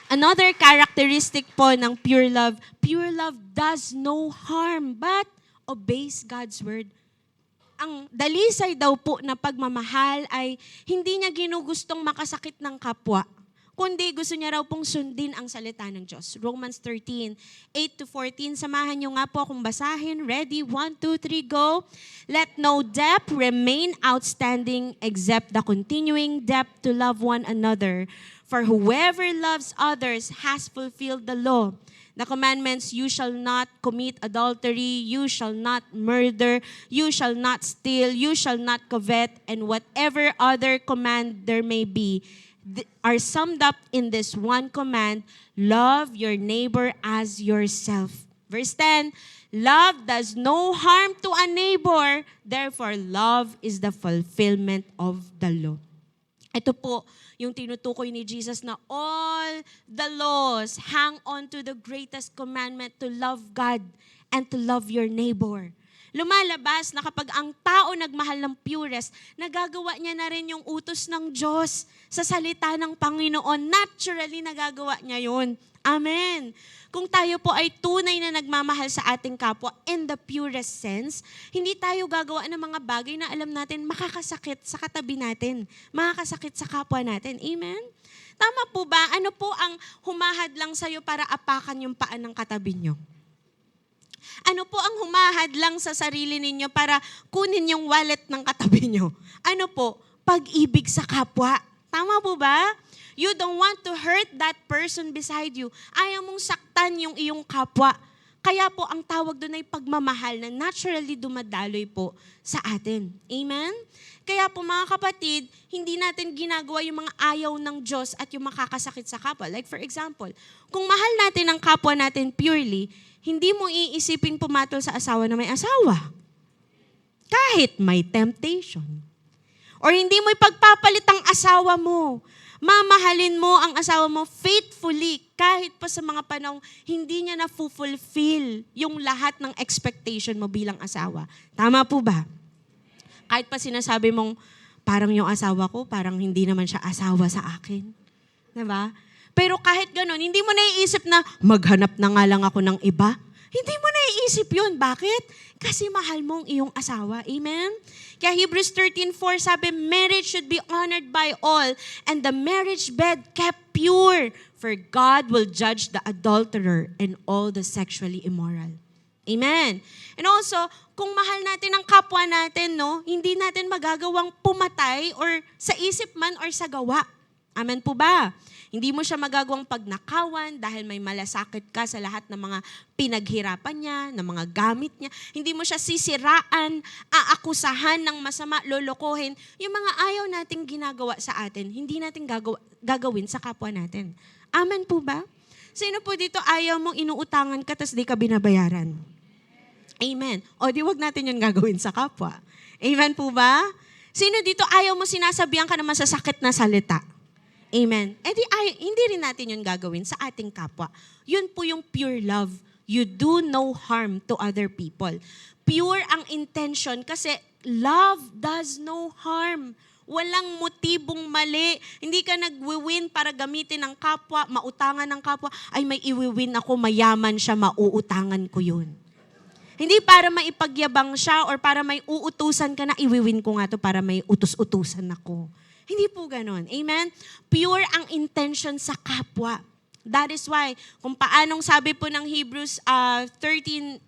Another characteristic po ng pure love does no harm, but obeys God's word. Ang dalisay daw po na pagmamahal ay hindi niya ginugustong makasakit ng kapwa, kundi gusto niya raw pong sundin ang salita ng Diyos. Romans 13, 8-14. Samahan niyo nga po akong basahin. Ready? 1, 2, 3, go. Let no debt remain outstanding except the continuing debt to love one another. For whoever loves others has fulfilled the law. The commandments, you shall not commit adultery, you shall not murder, you shall not steal, you shall not covet, and whatever other command there may be, are summed up in this one command: love your neighbor as yourself. Verse 10, love does no harm to a neighbor, therefore love is the fulfillment of the law. Ito po yung tinutukoy ni Jesus na all the laws hang on to the greatest commandment to love God and to love your neighbor. Lumalabas na kapag ang tao nagmahal ng purest, nagagawa niya na rin yung utos ng Diyos sa salita ng Panginoon. Naturally, nagagawa niya yun. Amen. Kung tayo po ay tunay na nagmamahal sa ating kapwa in the purest sense, hindi tayo gagawa ng mga bagay na alam natin makakasakit sa katabi natin, makakasakit sa kapwa natin. Amen? Tama po ba? Ano po ang humahad lang sa'yo para apakan yung paan ng katabi nyo? Ano po ang humahad lang sa sarili ninyo para kunin yung wallet ng katabi nyo? Ano po? Pag-ibig sa kapwa. Tama po ba? You don't want to hurt that person beside you. Ayaw mong saktan yung iyong kapwa. Kaya po ang tawag doon ay pagmamahal na naturally dumadaloy po sa atin. Amen? Kaya po mga kapatid, hindi natin ginagawa yung mga ayaw ng Diyos at yung makakasakit sa kapwa. Like for example, kung mahal natin ang kapwa natin purely, hindi mo iisiping pumatol sa asawa na may asawa. Kahit may temptation. Or hindi mo ipagpapalit ang asawa mo. Mamahalin mo ang asawa mo faithfully kahit pa sa mga panahong hindi niya na-fulfill yung lahat ng expectation mo bilang asawa. Tama po ba? Kahit pa sinasabi mong parang yung asawa ko, parang hindi naman siya asawa sa akin. Diba? Pero kahit ganun, hindi mo naiisip na maghanap na nga lang ako ng iba. Hindi mo naiisip yun. Bakit? Kasi mahal mo ang iyong asawa. Amen? Kaya Hebrews 13:4 sabi, marriage should be honored by all and the marriage bed kept pure, for God will judge the adulterer and all the sexually immoral. Amen? And also, kung mahal natin ang kapwa natin, no, hindi natin magagawang pumatay or sa isip man or sa gawa. Amen po ba? Hindi mo siya magagawang pagnakawan dahil may malasakit ka sa lahat ng mga pinaghirapan niya, ng mga gamit niya. Hindi mo siya sisiraan, aakusahan ng masama, lolokohin. Yung mga ayaw nating ginagawa sa atin, hindi natin gagawin sa kapwa natin. Amen po ba? Sino po dito ayaw mong inuutangan ka tas di ka binabayaran? Amen. O di wag natin yun gagawin sa kapwa. Amen po ba? Sino dito ayaw mo sinasabihan ka ng masasakit na salita? Amen. Eh di, hindi rin natin yun gagawin sa ating kapwa. Yun po yung pure love. You do no harm to other people. Pure ang intention kasi love does no harm. Walang motibong mali. Hindi ka nag-win para gamitin ng kapwa, mautangan ng kapwa. Ay, may iwiwin ako, mayaman siya, mauutangan ko yun. Hindi para maipagyabang siya or para may uutusan ka na, iwiwin ko nga to para may utus-utusan ako. Hindi po ganon. Amen? Pure ang intention sa kapwa. That is why, kung paanong sabi po ng Hebrews 13:8,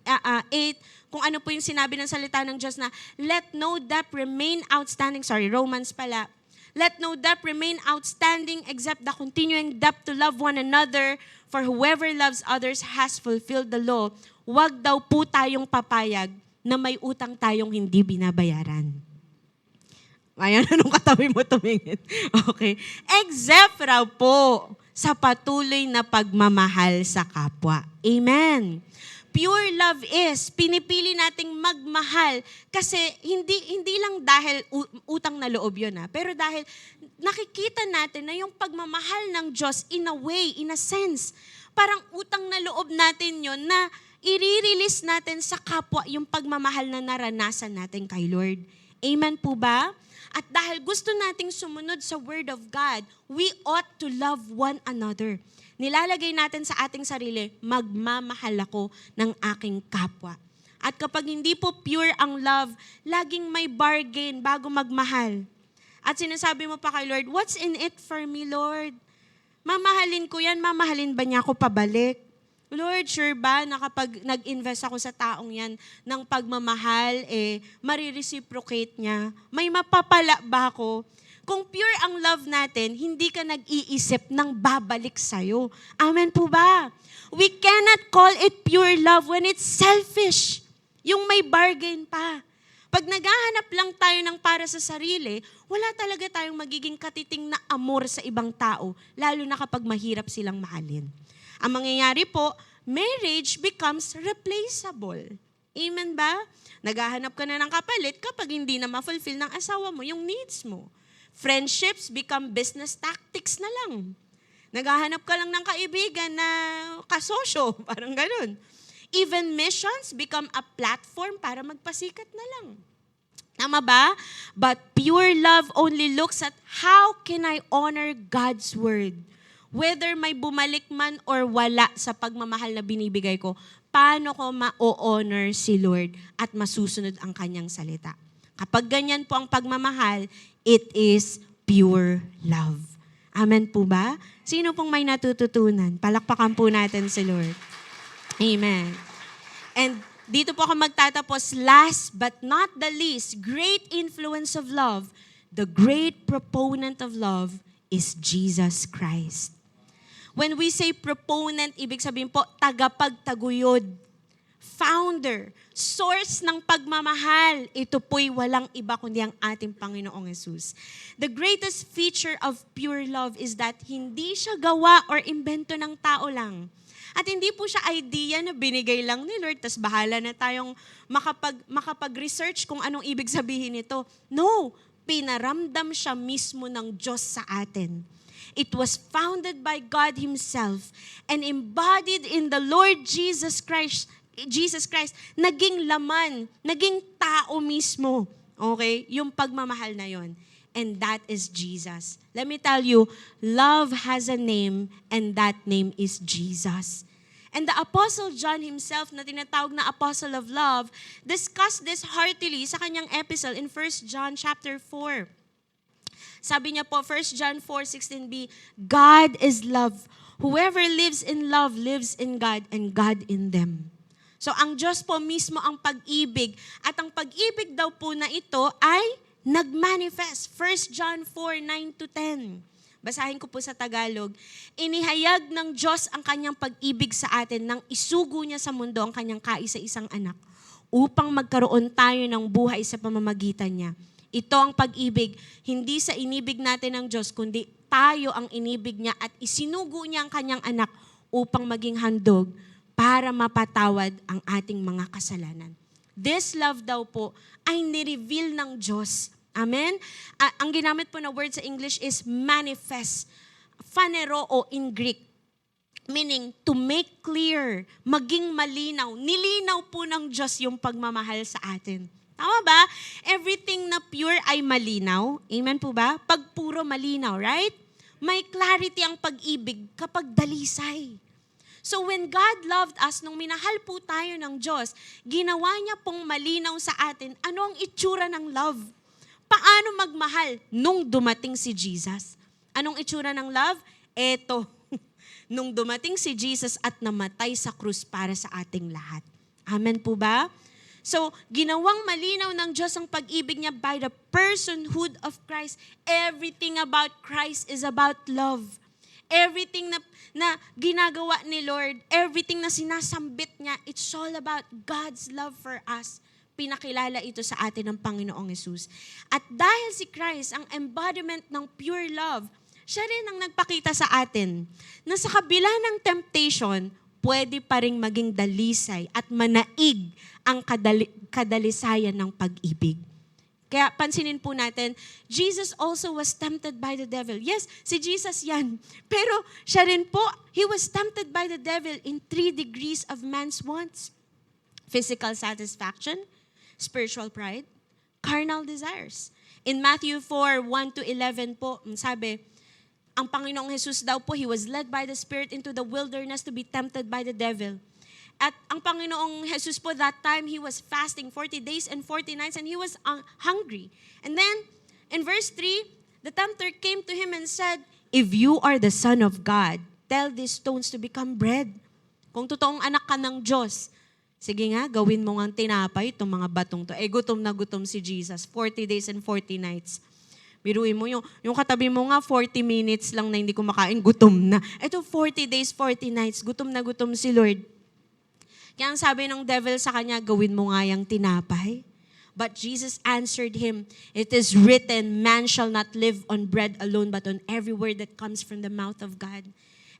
kung ano po yung sinabi ng salita ng Diyos na, let no debt remain outstanding. Sorry, Romans pala. Let no debt remain outstanding except the continuing debt to love one another, for whoever loves others has fulfilled the law. Huwag daw po tayong papayag na may utang tayong hindi binabayaran. Ayan, anong katabi mo tumingin? Okay. Except raw po sa patuloy na pagmamahal sa kapwa. Amen. Pure love is, pinipili nating magmahal kasi hindi lang dahil utang na loob yun, pero dahil nakikita natin na yung pagmamahal ng Diyos in a way, in a sense, parang utang na loob natin yun na i-release natin sa kapwa yung pagmamahal na naranasan natin kay Lord. Amen po ba? At dahil gusto nating sumunod sa Word of God, we ought to love one another. Nilalagay natin sa ating sarili, magmamahal ako ng aking kapwa. At kapag hindi po pure ang love, laging may bargain bago magmahal. At sinasabi mo pa kay Lord, what's in it for me, Lord? Mamahalin ko yan, mamahalin ba niya ako pabalik? Lord, sure ba na kapag nag-invest ako sa taong yan ng pagmamahal, marireciprocate niya? May mapapala ba ako? Kung pure ang love natin, hindi ka nag-iisip ng babalik sa'yo. Amen po ba? We cannot call it pure love when it's selfish. Yung may bargain pa. Pag naghahanap lang tayo ng para sa sarili, wala talaga tayong magiging katiting na amor sa ibang tao, lalo na kapag mahirap silang mahalin. Ang mangyayari po, marriage becomes replaceable. Amen ba? Naghahanap ka na ng kapalit kapag hindi na ma-fulfill ng asawa mo yung needs mo. Friendships become business tactics na lang. Naghahanap ka lang ng kaibigan na kasosyo, parang ganun. Even missions become a platform para magpasikat na lang. Tama ba? But pure love only looks at how can I honor God's word. Whether may bumalik man or wala sa pagmamahal na binibigay ko, paano ko ma-honor si Lord at masusunod ang kanyang salita. Kapag ganyan po ang pagmamahal, it is pure love. Amen po ba? Sino pong may natututunan? Palakpakan po natin si Lord. Amen. And dito po ako magtatapos, last but not the least, great influence of love, the great proponent of love is Jesus Christ. When we say proponent, ibig sabihin po, tagapagtaguyod. founder, source ng pagmamahal, ito po'y walang iba kundi ang ating Panginoong Yesus. The greatest feature of pure love is that hindi siya gawa or imbento ng tao lang. At hindi po siya idea na binigay lang ni Lord, tas bahala na tayong makapag-research kung anong ibig sabihin nito. No, pinaramdam siya mismo ng Diyos sa atin. It was founded by God Himself and embodied in the Lord Jesus Christ, naging laman, naging tao mismo. Okay? Yung pagmamahal na yon. And that is Jesus. Let me tell you, love has a name and that name is Jesus. And the Apostle John himself, na tinatawag na Apostle of Love, discussed this heartily sa kanyang epistle in 1 John chapter 4. Sabi niya po, 1 John 4:16b, God is love. Whoever lives in love lives in God and God in them. So ang Diyos po mismo ang pag-ibig. At ang pag-ibig daw po na ito ay nag-manifest. 1 John 4:9-10. Basahin ko po sa Tagalog. Inihayag ng Diyos ang kanyang pag-ibig sa atin nang isugo niya sa mundo ang kanyang kaisa-isang anak upang magkaroon tayo ng buhay sa pamamagitan niya. Ito ang pag-ibig, hindi sa inibig natin ng Diyos, kundi tayo ang inibig niya at isinugo niya ang kanyang anak upang maging handog para mapatawad ang ating mga kasalanan. This love daw po ay nireveal ng Diyos. Amen? Ang ginamit po na word sa English is manifest. Phaneroo in Greek. Meaning, to make clear, maging malinaw. Nilinaw po ng Diyos yung pagmamahal sa atin. Tama ba? Everything na pure ay malinaw. Amen po ba? Pag puro malinaw, right? May clarity ang pag-ibig kapag dalisay. So when God loved us, nung minahal po tayo ng Diyos, ginawa niya pong malinaw sa atin ano ang itsura ng love. Paano magmahal nung dumating si Jesus? Anong itsura ng love? Eto, nung dumating si Jesus at namatay sa krus para sa ating lahat. Amen po ba? So, ginawang malinaw ng Diyos ang pag-ibig niya by the personhood of Christ. Everything about Christ is about love. Everything na ginagawa ni Lord, everything na sinasambit niya, it's all about God's love for us. Pinakilala ito sa atin ng Panginoong Yesus. At dahil si Christ, ang embodiment ng pure love, siya rin ang nagpakita sa atin na sa kabila ng temptation, pwede pa rin maging dalisay at manaig ang kadalisayan ng pag-ibig. Kaya pansinin po natin, Jesus also was tempted by the devil. Yes, si Jesus yan. Pero siya rin po, He was tempted by the devil in 3 degrees of man's wants. Physical satisfaction, spiritual pride, carnal desires. In Matthew 4:1-11 po, sabi, ang Panginoong Jesus daw po, He was led by the Spirit into the wilderness to be tempted by the devil. At ang Panginoong Jesus po, that time, He was fasting 40 days and 40 nights and He was hungry. And then, in verse 3, the tempter came to Him and said, if you are the Son of God, tell these stones to become bread. Kung totoong anak ka ng Diyos, sige nga, gawin mo nga tinapay itong mga batong to. Gutom na gutom si Jesus. 40 days and 40 nights. Biruin mo yung katabi mo nga, 40 minutes lang na hindi kumakain, gutom na. Ito, 40 days, 40 nights, gutom na gutom si Lord. Kaya ang sabi ng devil sa kanya, gawin mo nga yung tinapay. But Jesus answered him, it is written, man shall not live on bread alone, but on every word that comes from the mouth of God.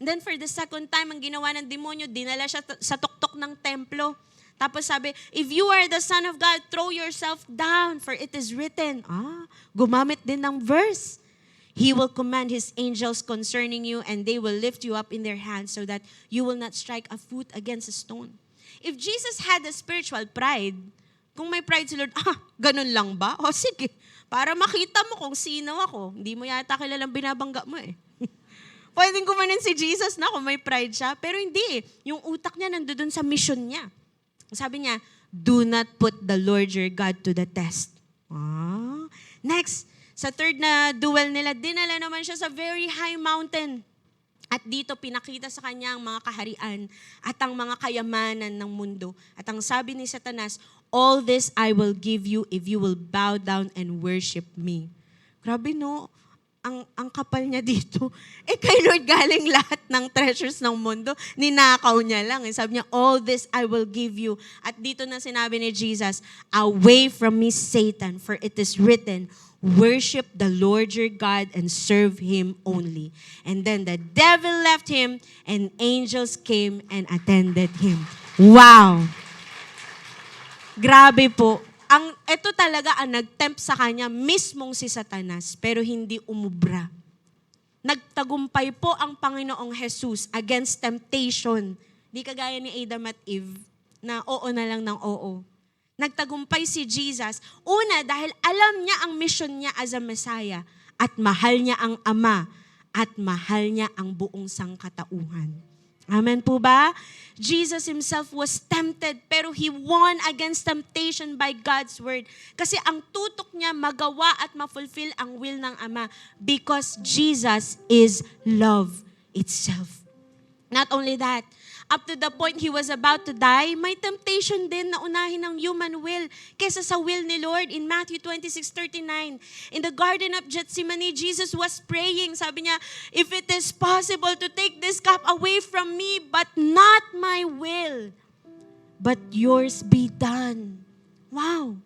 And then for the second time, ang ginawa ng demonyo, dinala siya sa tuktok ng templo. Tapos sabi, if you are the Son of God, throw yourself down, for it is written. Gumamit din ng verse. He will command His angels concerning you, and they will lift you up in their hands so that you will not strike a foot against a stone. If Jesus had a spiritual pride, kung may pride si Lord, ganun lang ba? Sige, para makita mo kung sino ako. Hindi mo yata kilalang binabangga mo eh. Pwedeng kumanin si Jesus na kung may pride siya, pero hindi. Yung utak niya nandoon sa mission niya. Sabi niya, do not put the Lord your God to the test. Next, sa third na duel nila, dinala naman siya sa very high mountain. At dito pinakita sa kanya ang mga kaharian at ang mga kayamanan ng mundo. At ang sabi ni Satanas, all this I will give you if you will bow down and worship me. Grabe no? ang kapal niya dito. Eh kay Lord galing lahat ng treasures ng mundo. Ninakaw niya lang. Sabi niya, all this I will give you. At dito na sinabi ni Jesus, away from me, Satan, for it is written, worship the Lord your God and serve Him only. And then the devil left him and angels came and attended him. Wow! Grabe po. Ito talaga ang nag-tempt sa kanya, mismong si Satanas, pero hindi umubra. Nagtagumpay po ang Panginoong Jesus against temptation. Di kagaya ni Adam at Eve, na oo na lang ng oo. Nagtagumpay si Jesus, una dahil alam niya ang mission niya as a Messiah, at mahal niya ang Ama, at mahal niya ang buong sangkatauhan. Amen po ba? Jesus himself was tempted pero he won against temptation by God's word. Kasi ang tutok niya magawa at ma-fulfill ang will ng Ama because Jesus is love itself. Not only that, up to the point he was about to die, may temptation din na unahin ng human will kesa sa will ni Lord. In Matthew 26:39, in the Garden of Gethsemane, Jesus was praying. Sabi niya, if it is possible to take this cup away from me, but not my will, but yours be done. Wow!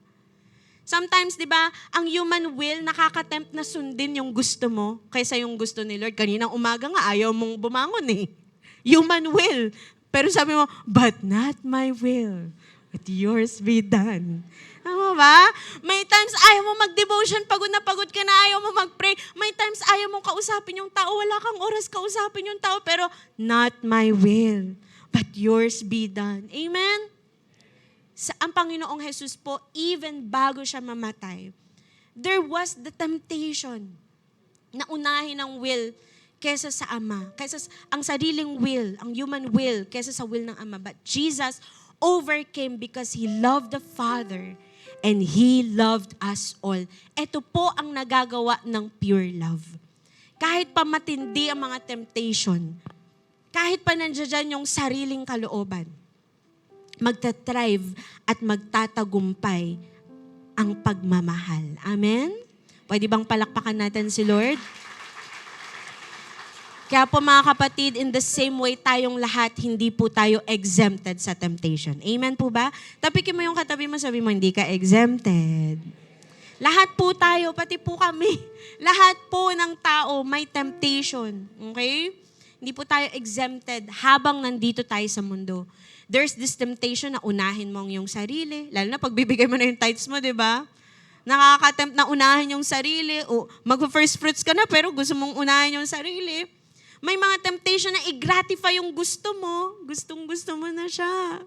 Sometimes, di ba, ang human will nakakatempt na sundin yung gusto mo kaysa yung gusto ni Lord. Kaninang umaga nga, ayaw mong bumangon eh. Human will. Pero sabi mo, but not my will, but yours be done. Tama ba? May times ayaw mo mag-devotion, pagod na pagod ka na, ayaw mo mag-pray. May times ayaw mong kausapin yung tao, wala kang oras kausapin yung tao, pero not my will, but yours be done. Amen? Ang Panginoong Jesus po, even bago siya mamatay, there was the temptation na unahin ang will kesa sa Ama. Kesa ang sariling will, ang human will, kesa sa will ng Ama. But Jesus overcame because He loved the Father and He loved us all. Ito po ang nagagawa ng pure love. Kahit pa matindi ang mga temptation, kahit pa nandiyan yung sariling kalooban, magta-thrive at magtatagumpay ang pagmamahal. Amen? Pwede bang palakpakan natin si Lord? Kaya po mga kapatid, in the same way tayong lahat, hindi po tayo exempted sa temptation. Amen po ba? Tapikin mo yung katabi mo, sabi mo, hindi ka exempted. Lahat po tayo, pati po kami. Lahat po ng tao may temptation. Okay? Hindi po tayo exempted habang nandito tayo sa mundo. There's this temptation na unahin mo ang iyong sarili. Lalo na pagbibigay mo na yung tithes mo, di ba? Nakaka-tempt na unahin yung sarili. O mag-first fruits ka na pero gusto mong unahin yung sarili. May mga temptation na i-gratify yung gusto mo. Gustong-gusto mo na siya.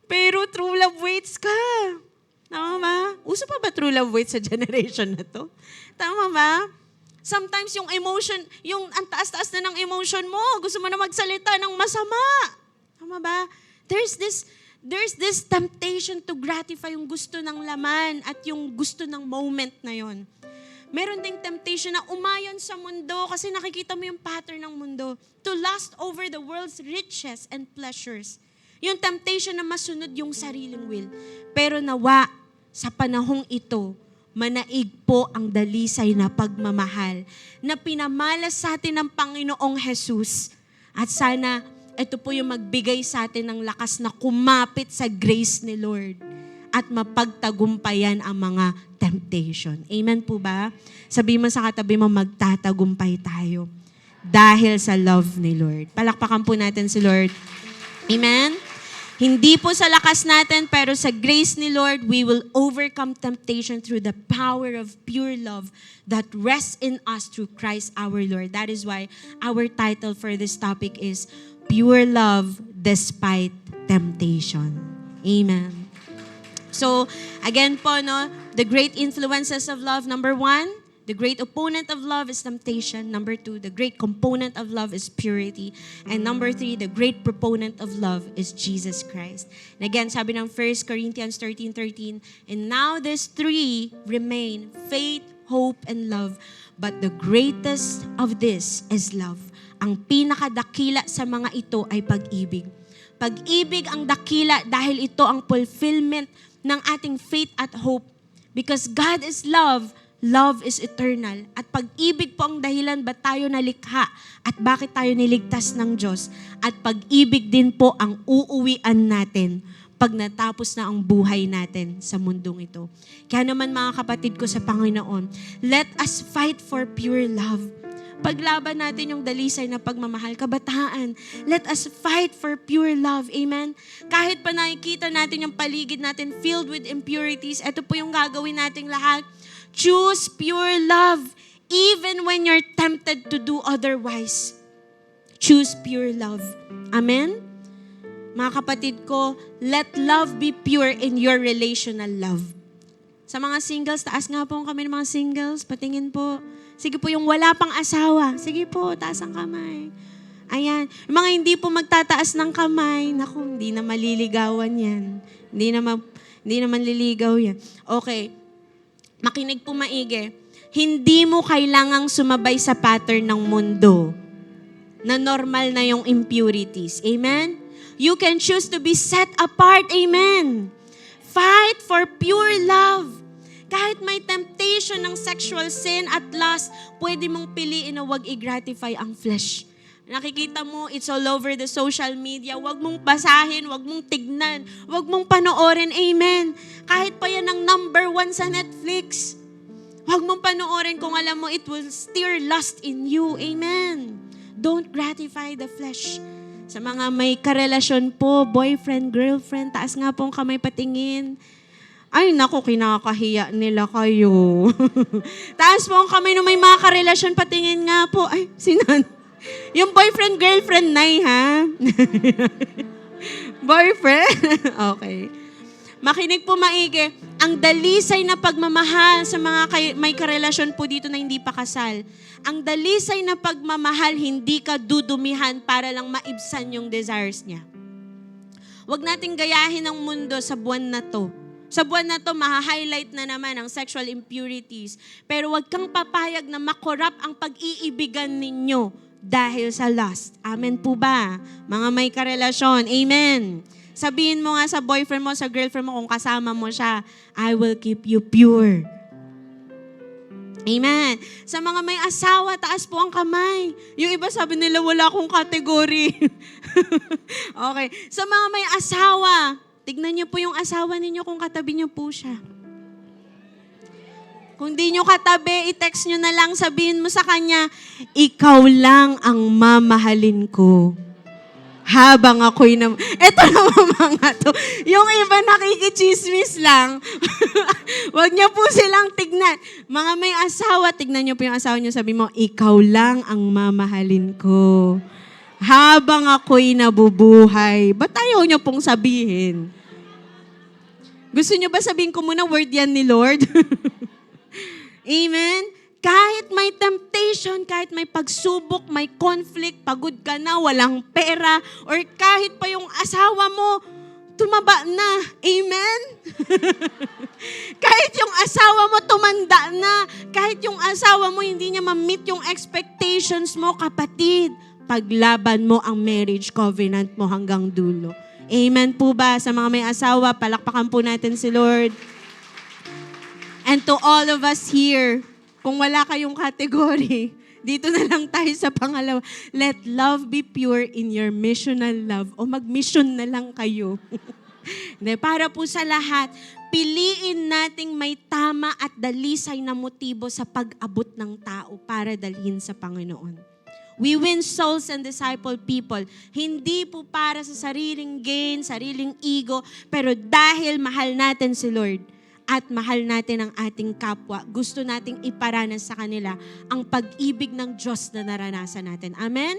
Pero true love waits ka. Tama ba? Uso pa ba true love waits sa generation na to? Tama ba? Sometimes yung emotion, yung ang taas-taas na ng emotion mo, gusto mo na magsalita ng masama. Tama ba? There's this temptation to gratify yung gusto ng laman at yung gusto ng moment na yon. Meron ding temptation na umayon sa mundo kasi nakikita mo yung pattern ng mundo. To lust over the world's riches and pleasures. Yung temptation na masunod yung sariling will. Pero nawa, sa panahong ito, manaig po ang dalisay na pagmamahal na pinamalas sa atin ng Panginoong Jesus. At sana, ito po yung magbigay sa atin ng lakas na kumapit sa grace ni Lord at mapagtagumpayan ang mga temptation. Amen po ba? Sabi mo sa katabi mo, magtatagumpay tayo dahil sa love ni Lord. Palakpakan po natin si Lord. Amen? Hindi po sa lakas natin, pero sa grace ni Lord, we will overcome temptation through the power of pure love that rests in us through Christ our Lord. That is why our title for this topic is Pure Love Despite Temptation. Amen. So, again po, no, the great influences of love, number 1, the great opponent of love is temptation. Number 2, the great component of love is purity. And number 3, the great proponent of love is Jesus Christ. And again, sabi ng 1 Corinthians 13:13, and now these 3 remain, faith, hope, and love. But the greatest of this is love. Ang pinakadakila sa mga ito ay pag-ibig. Pag-ibig ang dakila dahil ito ang fulfillment ng ating faith at hope. Because God is love, Love is eternal. At pag-ibig po ang dahilan ba't tayo nalikha at bakit tayo niligtas ng Diyos. At pag-ibig din po ang uuwian natin pag natapos na ang buhay natin sa mundong ito. Kaya naman mga kapatid ko sa Panginoon, let us fight for pure love. Paglaban natin yung dalisay na pagmamahal, kabataan. Let us fight for pure love. Amen? Kahit pa nakikita natin yung paligid natin filled with impurities, ito po yung gagawin nating lahat. Choose pure love even when you're tempted to do otherwise. Choose pure love. Amen? Mga kapatid ko, let love be pure in your relational love. Sa mga singles, taas nga po kami ng mga singles. Patingin po. Sige po, yung wala pang asawa. Sige po, taas ang kamay. Ayan. Yung mga hindi po magtataas ng kamay, naku, hindi na maliligawan yan. Hindi na manliligaw yan. Okay. Makinig po maigi. Hindi mo kailangang sumabay sa pattern ng mundo na normal na yung impurities. Amen? You can choose to be set apart. Amen? Fight for pure love. Kahit may temptation ng sexual sin at lust, pwede mong piliin na wag i-gratify ang flesh. Nakikita mo, it's all over the social media. Wag mong basahin, wag mong tignan, wag mong panoorin. Amen. Kahit pa yan ang number 1 sa Netflix. Wag mong panoorin kung alam mo it will stir lust in you. Amen. Don't gratify the flesh. Sa mga may karelasyon po, boyfriend, girlfriend, taas nga pong kamay patingin. Ay, naku, kinakahiya nila kayo. Taas po ang kamay nung may mga karelasyon, patingin nga po. Ay, sinan? Yung boyfriend, girlfriend, nay, ha? Boyfriend? Okay. Makinig po maigi. Ang dalisay na pagmamahal sa mga may karelasyon po dito na hindi pa kasal. Ang dalisay na pagmamahal, hindi ka dudumihan para lang maibsan yung desires niya. Huwag nating gayahin ang mundo sa buwan na to. Sa buwan na to, maha-highlight na naman ang sexual impurities. Pero huwag kang papayag na makorap ang pag-iibigan ninyo dahil sa lust. Amen po ba? Mga may karelasyon. Amen. Sabihin mo nga sa boyfriend mo, sa girlfriend mo, kung kasama mo siya, I will keep you pure. Amen. Sa mga may asawa, taas po ang kamay. Yung iba sabi nila, wala akong category. Okay. Sa mga may asawa, tignan niyo po yung asawa ninyo kung katabi niyo po siya. Kung di niyo katabi, i-text niyo na lang, sabihin mo sa kanya, ikaw lang ang mamahalin ko. Habang ako'y Eto naman mga to. Yung iba nakikichismis lang. Huwag niyo po silang tignan. Mga may asawa, tignan niyo po yung asawa niyo, sabi mo, ikaw lang ang mamahalin ko. Habang ako'y nabubuhay. Ba't ayaw niyo pong sabihin? Gusto niyo ba sabihin ko muna word yan ni Lord? Amen? Kahit may temptation, kahit may pagsubok, may conflict, pagod ka na, walang pera, or kahit pa yung asawa mo, tumaba na. Amen? Kahit yung asawa mo tumanda na, kahit yung asawa mo hindi niya ma-meet yung expectations mo, kapatid, paglaban mo ang marriage covenant mo hanggang dulo. Amen po ba? Sa mga may asawa, palakpakan po natin si Lord. And to all of us here, kung wala kayong category, dito na lang tayo sa pangalawa. Let love be pure in your missional love. O mag-mission na lang kayo. Para po sa lahat, piliin nating may tama at dalisay na motibo sa pag-abot ng tao para dalhin sa Panginoon. We win souls and disciple people. Hindi po para sa sariling gain, sariling ego, pero dahil mahal natin si Lord, at mahal natin ang ating kapwa, gusto nating iparanas sa kanila ang pag-ibig ng Diyos na naranasan natin. Amen?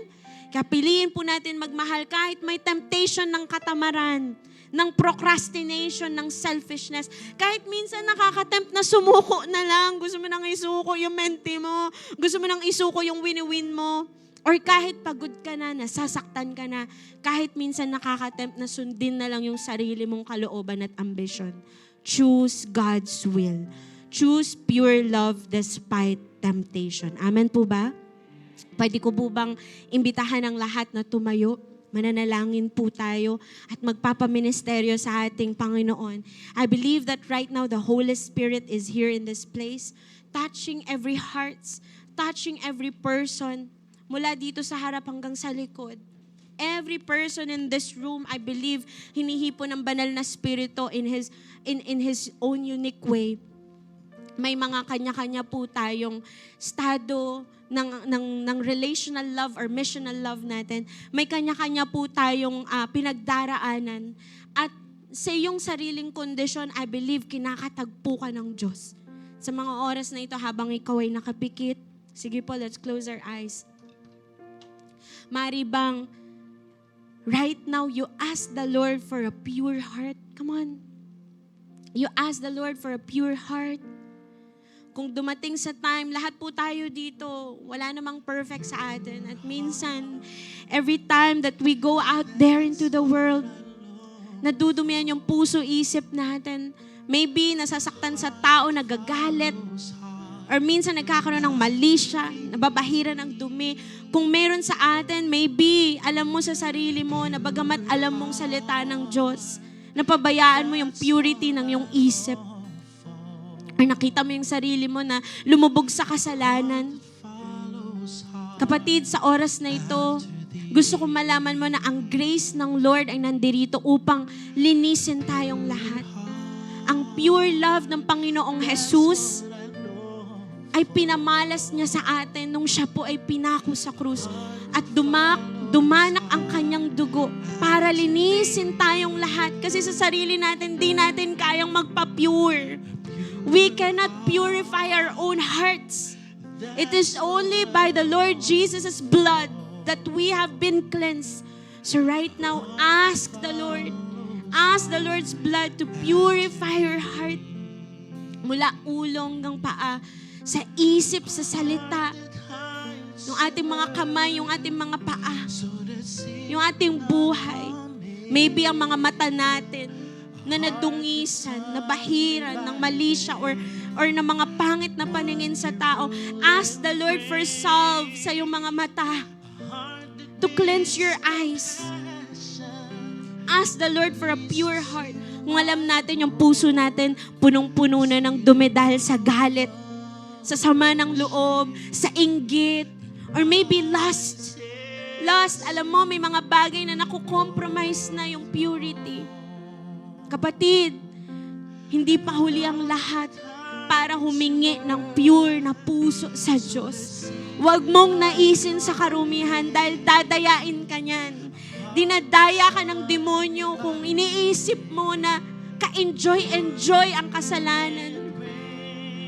Kaya piliin po natin magmahal kahit may temptation ng katamaran, ng procrastination, ng selfishness. Kahit minsan nakakatempt na sumuko na lang. Gusto mo nang isuko yung menti mo. Gusto mo nang isuko yung wini-win mo. Or kahit pagod ka na, nasasaktan ka na, kahit minsan nakakatempt na sundin na lang yung sarili mong kalooban at ambisyon. Choose God's will. Choose pure love despite temptation. Amen po ba? Pwede ko po bang imbitahan ang lahat na tumayo Mananalangin po tayo at magpapaministeryo sa ating Panginoon. I believe that right now the Holy Spirit is here in this place, touching every hearts, touching every person, mula dito sa harap hanggang sa likod. Every person in this room, I believe, hinihipo ng banal na spirito in his own unique way. May mga kanya-kanya po tayong estado ng relational love or missional love natin. May kanya-kanya po tayong pinagdaraanan. At sa iyong sariling kondisyon, I believe, kinakatagpo ka ng Diyos. Sa mga oras na ito, habang ikaw ay nakapikit, sige po, let's close our eyes. Mari bang, right now, you ask the Lord for a pure heart? Come on. You ask the Lord for a pure heart. Kung dumating sa time, lahat po tayo dito, wala namang perfect sa atin. At minsan, every time that we go out there into the world, nadudumihan yung puso-isip natin. Maybe nasasaktan sa tao, nagagalit, or minsan nagkakaroon ng mali siya, nababahira ng dumi. Kung meron sa atin, maybe alam mo sa sarili mo na bagamat alam mong salita ng Diyos, napabayaan mo yung purity ng iyong isip. Or nakita mo yung sarili mo na lumubog sa kasalanan. Kapatid, sa oras na ito, gusto kong malaman mo na ang grace ng Lord ay nandirito upang linisin tayong lahat. Ang pure love ng Panginoong Jesus ay pinamalas niya sa atin nung siya po ay pinako sa krus. At dumanak ang kanyang dugo para linisin tayong lahat. Kasi sa sarili natin, di natin kayang magpa-pure. We cannot purify our own hearts. It is only by the Lord Jesus' blood that we have been cleansed. So right now, ask the Lord. Ask the Lord's blood to purify your heart. Mula ulong ng paa, sa isip, sa salita, yung ating mga kamay, yung ating mga paa, yung ating buhay. Maybe ang mga mata natin, na nadungisan, nabahiran ng mali siya or ng mga pangit na paningin sa tao. Ask the Lord for salve sa iyong mga mata to cleanse your eyes. Ask the Lord for a pure heart. Kung alam natin yung puso natin, punong-puno na ng dumi dahil sa galit, sa sama ng loob, sa inggit, or maybe lust. Lust, alam mo, may mga bagay na nakukompromise na yung purity. Kapatid, hindi pa huli ang lahat para humingi ng pure na puso sa Diyos. Huwag mong naisin sa karumihan dahil dadayain ka niyan. Dinadaya ka ng demonyo kung iniisip mo na ka-enjoy ang kasalanan.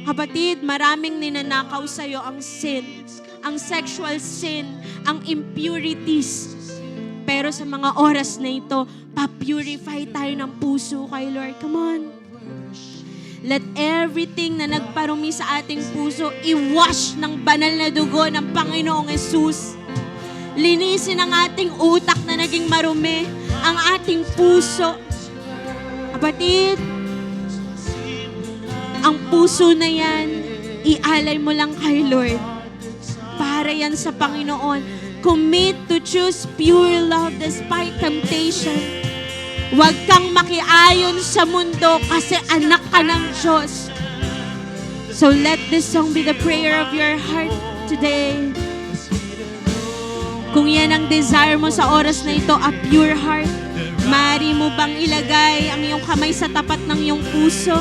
Kapatid, maraming ninanakaw sa'yo ang sin, ang sexual sin, ang impurities. Pero sa mga oras na ito, pa-purify tayo ng puso kay Lord. Come on. Let everything na nagparumi sa ating puso, i-wash ng banal na dugo ng Panginoong Jesus. Linisin ang ating utak na naging marumi, ang ating puso. Kapatid, ang puso na yan, ialay mo lang kay Lord. Para yan sa Panginoon. Commit to choose pure love despite temptation. Huwag kang makiayon sa mundo kasi anak ka ng Diyos. So let this song be the prayer of your heart today. Kung yan ang desire mo sa oras na ito, a pure heart, maaari mo bang ilagay ang iyong kamay sa tapat ng iyong puso?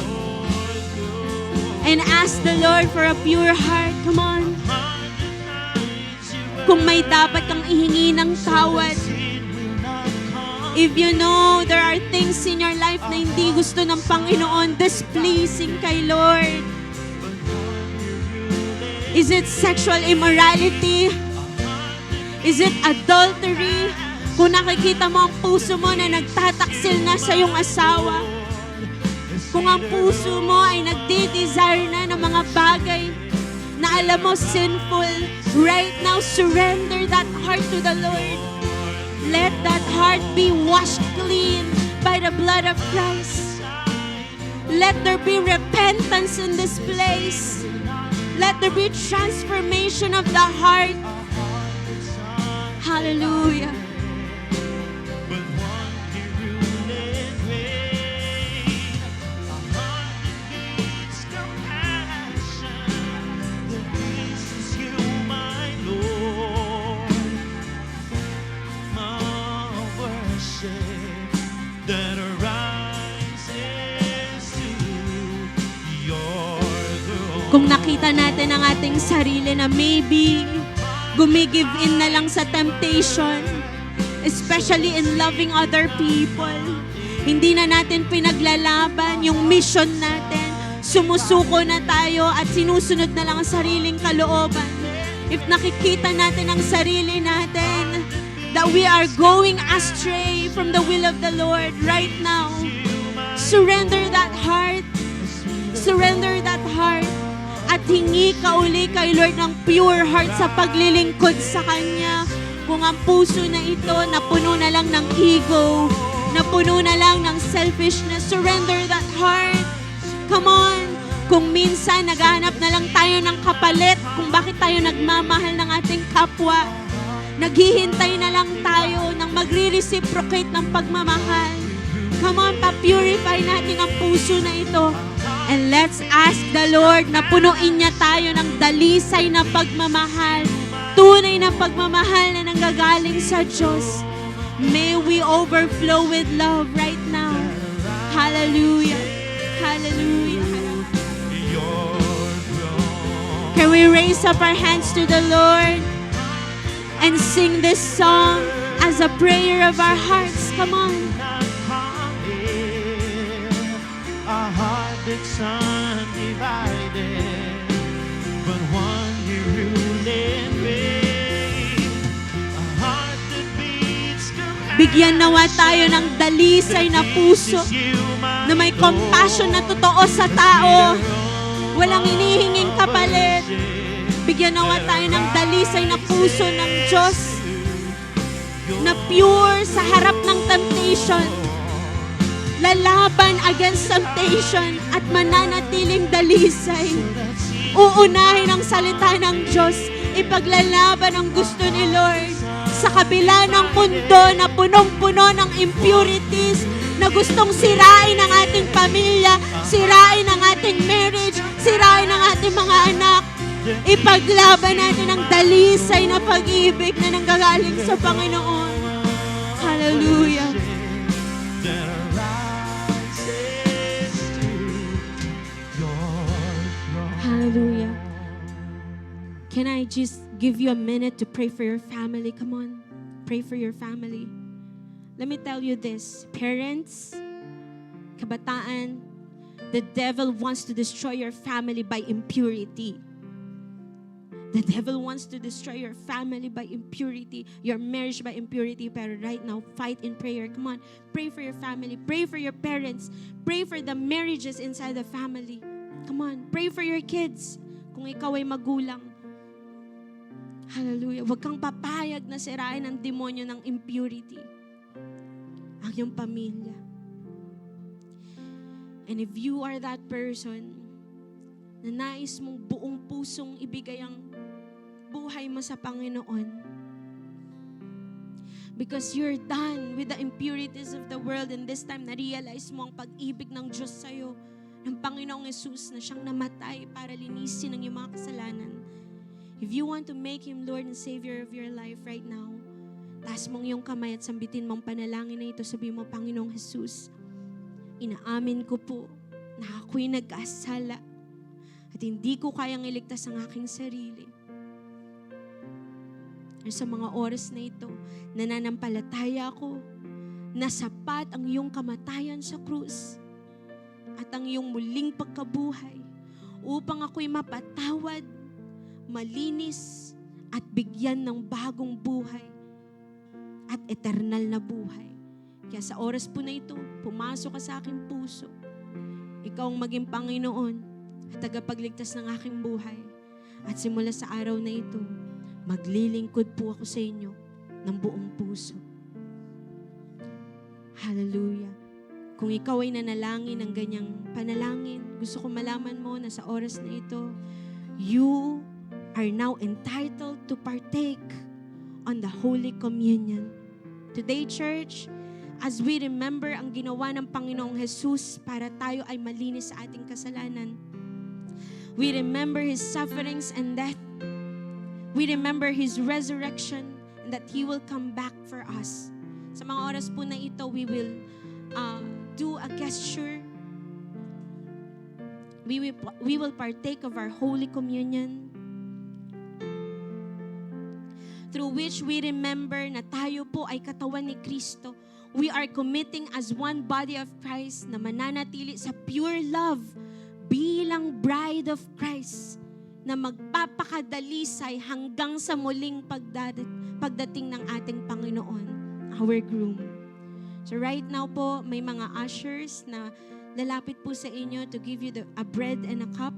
And ask the Lord for a pure heart. Come on. Kung may dapat kang ihingi ng tawad, if you know there are things in your life na hindi gusto ng Panginoon, displeasing kay Lord. Is it sexual immorality? Is it adultery? Kung nakikita mo ang puso mo na nagtataksil na sa iyong asawa, kung ang puso mo ay nagdi-desire na ng mga bagay na alam mo sinful, right now, surrender that heart to the Lord. Let that heart be washed clean by the blood of Christ. Let there be repentance in this place. Let there be transformation of the heart. Hallelujah. Kung nakita natin ang ating sarili na maybe gumigive in na lang sa temptation, especially in loving other people, hindi na natin pinaglalaban yung mission natin, sumusuko na tayo at sinusunod na lang ang sariling kalooban. If nakikita natin ang sarili natin, that we are going astray from the will of the Lord right now, surrender that heart. Surrender that heart. At hingi ka uli kay Lord ng pure heart sa paglilingkod sa Kanya. Kung ang puso na ito napuno na lang ng ego, napuno na lang ng selfishness, surrender that heart. Come on. Kung minsan naghahanap na lang tayo ng kapalit, kung bakit tayo nagmamahal ng ating kapwa, naghihintay na lang tayo ng magre-reciprocate ng pagmamahal. Come on, pa-purify natin ang puso na ito. And let's ask the Lord na punuin niya tayo ng dalisay na pagmamahal, tunay na pagmamahal na nanggagaling sa Diyos. May we overflow with love right now. Hallelujah. Hallelujah. Can we raise up our hands to the Lord and sing this song as a prayer of our hearts? Come on. A heart that's undivided, but one you rule and reign. A heart that beats to Bigyan nawa tayo ng dalisay na puso na may compassion na totoo sa tao. Walang hinihinging kapalit. Bigyan nawa tayo ng dalisay na puso ng Diyos na pure sa harap ng temptation. Lalaban against temptation at mananatiling dalisay. Uunahin ang salita ng Diyos. Ipaglalaban ang gusto ni Lord sa kabila ng mundo na punong-puno ng impurities, na gustong sirain ang ating pamilya, sirain ang ating marriage, sirain ang ating mga anak. Ipaglaban natin ang dalisay na pag-ibig na nanggagaling sa Panginoon. Hallelujah. Hallelujah. Can I just give you a minute to pray for your family? Come on. Pray for your family. Let me tell you this. Parents, kabataan, the devil wants to destroy your family by impurity. The devil wants to destroy your family by impurity, your marriage by impurity. But right now, fight in prayer. Come on, pray for your family. Pray for your parents. Pray for the marriages inside the family. Come on, pray for your kids. Kung ikaw ay magulang. Hallelujah. Huwag kang papayag na sirain ng demonyo ng impurity ang iyong pamilya. And if you are that person na nais mong buong pusong ibigay ang buhay mo sa Panginoon, because you're done with the impurities of the world, and this time na-realize mo ang pag-ibig ng Diyos sa'yo, ng Panginoong Jesus na siyang namatay para linisin ang iyong mga kasalanan. If you want to make Him Lord and Savior of your life right now, taas mong iyong kamay at sambitin mong panalangin na ito. Sabihin mo, Panginoong Jesus, inaamin ko po na ako'y nag-asala at hindi ko kayang iligtas ang aking sarili. At sa mga oras na ito, nananampalataya ako na sapat ang iyong kamatayan sa krus at ang iyong muling pagkabuhay upang ako'y mapatawad, malinis at bigyan ng bagong buhay at eternal na buhay. Kaya sa oras po na ito, pumasok ka sa aking puso. Ikaw ang maging Panginoon at tagapagligtas ng aking buhay. At simula sa araw na ito, maglilingkod po ako sa inyo ng buong puso. Hallelujah. Kung ikaw ay nanalangin ng ganyang panalangin, gusto ko malaman mo na sa oras na ito, you are now entitled to partake on the Holy Communion. Today, church, as we remember ang ginawa ng Panginoong Jesus para tayo ay malinis sa ating kasalanan, we remember His sufferings and death. We remember His resurrection and that He will come back for us. Sa mga oras po na ito, we will do a gesture. we will partake of our Holy Communion, through which we remember na tayo po ay katawan ni Kristo. We are committing as one body of Christ na mananatili sa pure love bilang bride of Christ na magpapakadalisay hanggang sa muling pagdating ng ating Panginoon, our groom. So right now po, may mga ushers na lalapit po sa inyo to give you a bread and a cup.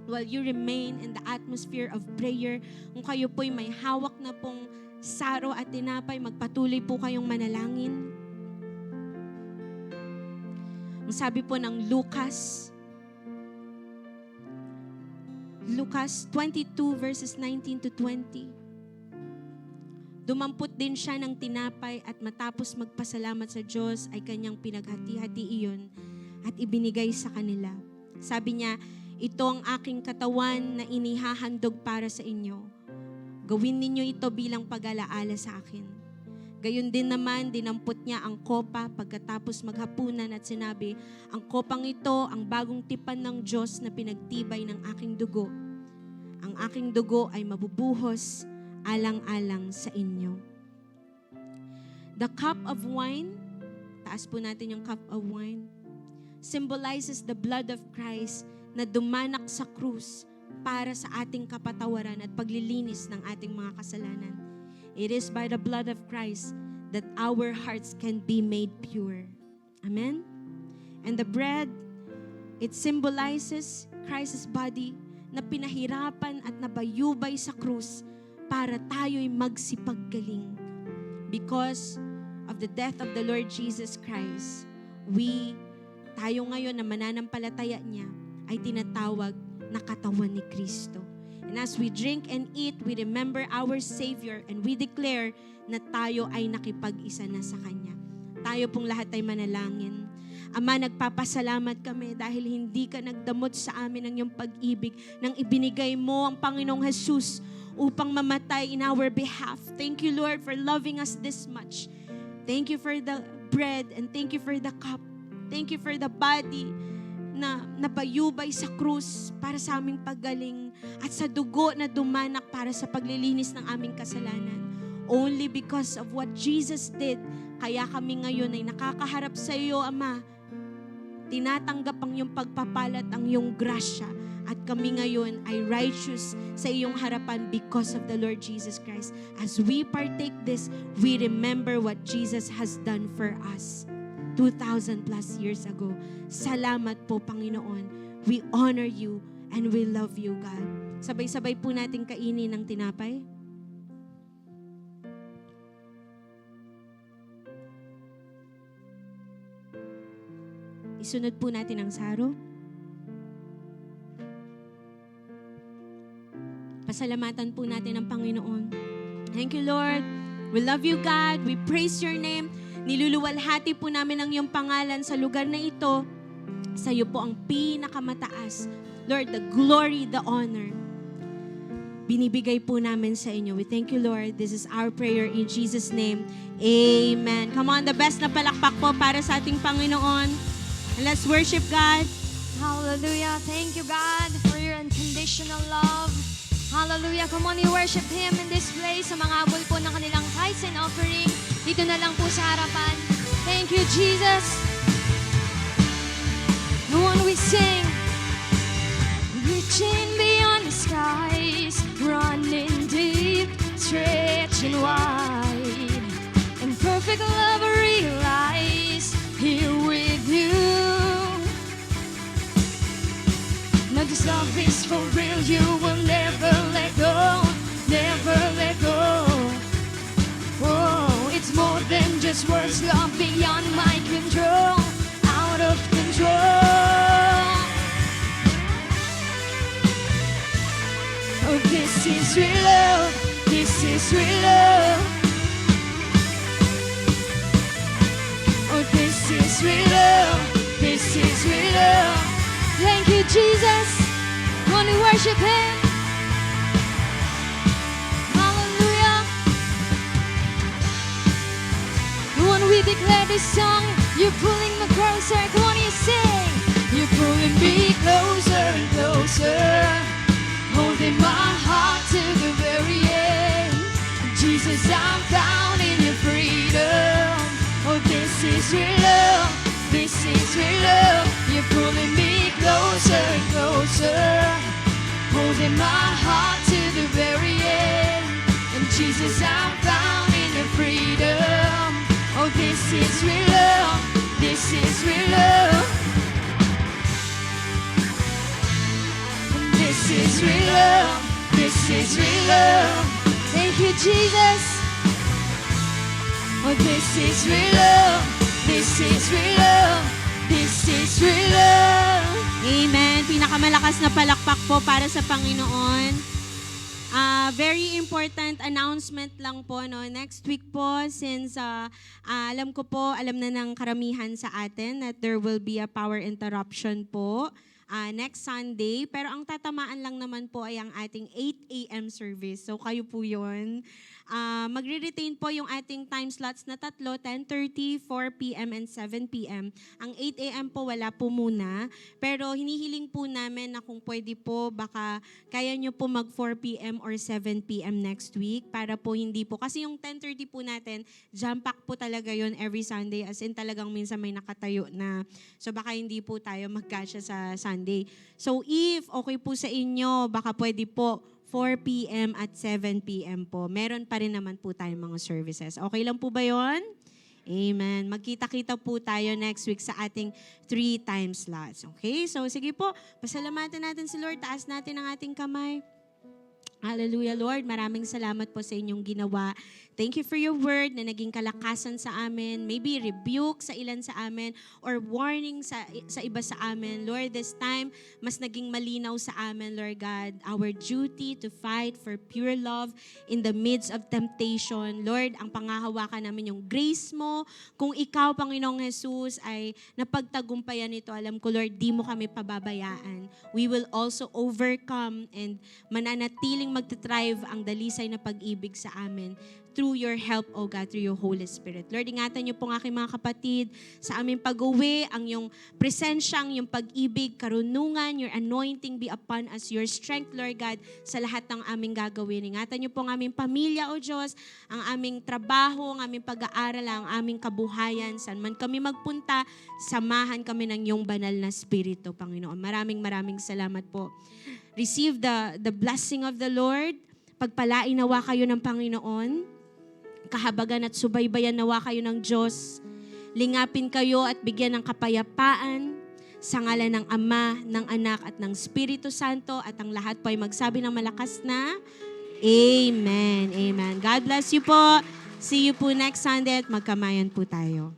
While you remain in the atmosphere of prayer, kung kayo po'y may hawak na pong saro at tinapay, magpatuloy po kayong manalangin. Ang sabi po ng Lucas 22 verses 19 to 20. Dumampot din siya ng tinapay at matapos magpasalamat sa Diyos ay kanyang pinaghati-hati iyon at ibinigay sa kanila. Sabi niya, ito ang aking katawan na inihahandog para sa inyo. Gawin ninyo ito bilang pag-alaala sa akin. Gayon din naman, dinampot niya ang kopa pagkatapos maghapunan at sinabi, ang kopang ito ang bagong tipan ng Diyos na pinagtibay ng aking dugo. Ang aking dugo ay mabubuhos alang-alang sa inyo. The cup of wine, taas po natin yung cup of wine, symbolizes the blood of Christ na dumanak sa krus para sa ating kapatawaran at paglilinis ng ating mga kasalanan. It is by the blood of Christ that our hearts can be made pure. Amen? And the bread, it symbolizes Christ's body na pinahirapan at nabayubay sa krus para tayo'y magsipaggaling. Because of the death of the Lord Jesus Christ, tayo ngayon na mananampalataya niya, ay tinatawag na katawan ni Kristo. And as we drink and eat, we remember our Savior and we declare na tayo ay nakipag-isa na sa Kanya. Tayo pong lahat ay manalangin. Ama, nagpapasalamat kami dahil hindi ka nagdamot sa amin ng iyong pag-ibig nang ibinigay mo ang Panginoong Jesus upang mamatay in our behalf. Thank you, Lord, for loving us this much. Thank you for the bread and thank you for the cup. Thank you for the body na nabayubay sa krus para sa aming paggaling at sa dugo na dumanak para sa paglilinis ng aming kasalanan. Only because of what Jesus did, kaya kami ngayon ay nakakaharap sa iyo, Ama. Tinatanggap ang iyong pagpapalat, ang iyong grasya, at kami ngayon ay righteous sa iyong harapan because of the Lord Jesus Christ. As we partake this, we remember what Jesus has done for us 2,000 plus years ago. Salamat po, Panginoon. We honor you and we love you, God. Sabay-sabay po natin kainin ng tinapay. Isunod po natin ang saro. Pasalamatan po natin ang Panginoon. Thank you, Lord. We love you, God. We praise your name. Niluluwalhati po namin ang iyong pangalan sa lugar na ito. Sa iyo po ang pinakamataas. Lord, the glory, the honor, binibigay po namin sa inyo. We thank you, Lord. This is our prayer in Jesus' name. Amen. Come on, the best na palakpak po para sa ating Panginoon. And let's worship God. Hallelujah. Thank you, God, for your unconditional love. Hallelujah. Come on, you worship Him in this place. Sa mga abol po ng kanilang tithes and offering, dito na lang po sa harapan. Thank you, Jesus. The one we sing, reaching beyond the skies, running deep, stretching wide, in perfect love realize, here with you. Now this love is for real, you will never let go, never let go. Oh, it's more than just words, love beyond my control, out of control. Oh, this is real love, this is real love. Oh, this is real love, this is real love. Thank you, Jesus. Want to worship Him? Hallelujah. When we declare this song, you're pulling me closer. Come on, you sing. You're pulling me closer and closer, holding my heart to the very end. Jesus, I'm found in your freedom. Oh, this is real love. This is real love. You're pulling me closer and closer, holding my heart to the very end. And Jesus, I'm found in your freedom. Oh, this is real love. This is real love. This is real love. This is real love. Thank you, Jesus. Oh, this is real love. This is real love. This is real love. Amen. Pinakamalakas na palakpak po para sa Panginoon. Very important announcement lang po, no? Next week po, since alam ko po, alam na ng karamihan sa atin that there will be a power interruption po next Sunday. Pero ang tatamaan lang naman po ay ang ating 8 a.m. service. So kayo po yun. Magre-retain po yung ating time slots na tatlo, 10:30, 4 p.m. and 7 p.m. Ang 8 a.m. po wala po muna, pero hinihiling po namin na kung pwede po, baka kaya nyo po mag 4 p.m. or 7 p.m. next week para po hindi po, kasi yung 10:30 po natin, jam-pack po talaga yon every Sunday, as in talagang minsan may nakatayo na, so baka hindi po tayo magkasya sa Sunday. So if okay po sa inyo, baka pwede po 4 p.m. at 7 p.m. po. Meron pa rin naman po tayong mga services. Okay lang po ba yon? Amen. Magkita-kita po tayo next week sa ating 3 time slots. Okay? So sige po, pasalamatan natin si Lord. Taas natin ang ating kamay. Hallelujah, Lord. Maraming salamat po sa inyong ginawa. Thank you for your word na naging kalakasan sa amin, maybe rebuke sa ilan sa amin, or warning sa iba sa amin. Lord, this time, mas naging malinaw sa amin, Lord God, our duty to fight for pure love in the midst of temptation. Lord, ang pangahawakan namin yung grace mo. Kung ikaw, Panginoong Jesus, ay napagtagumpayan ito, alam ko, Lord, di mo kami pababayaan. We will also overcome and mananatiling magte-thrive ang dalisay na pag-ibig sa amin through your help, O God, through your Holy Spirit. Lord, ingatan niyo po ang aking mga kapatid sa aming pag-uwi, ang iyong presensya, ang iyong pag-ibig, karunungan, your anointing be upon us, your strength, Lord God, sa lahat ng aming gagawin. Ingatan niyo po ang aming pamilya, O Diyos, ang aming trabaho, ang aming pag-aaral, ang aming kabuhayan, saan man kami magpunta, samahan kami ng iyong banal na Espiritu, Panginoon. Maraming salamat po. Receive the blessing of the Lord. Pagpalain nawa kayo ng Panginoon. Kahabagan at subaybayan nawa kayo ng Diyos. Lingapin kayo at bigyan ng kapayapaan sa ngalan ng Ama, ng Anak at ng Espiritu Santo, at ang lahat po ay magsabi ng malakas na Amen. Amen. God bless you po. See you po next Sunday at magkamayan po tayo.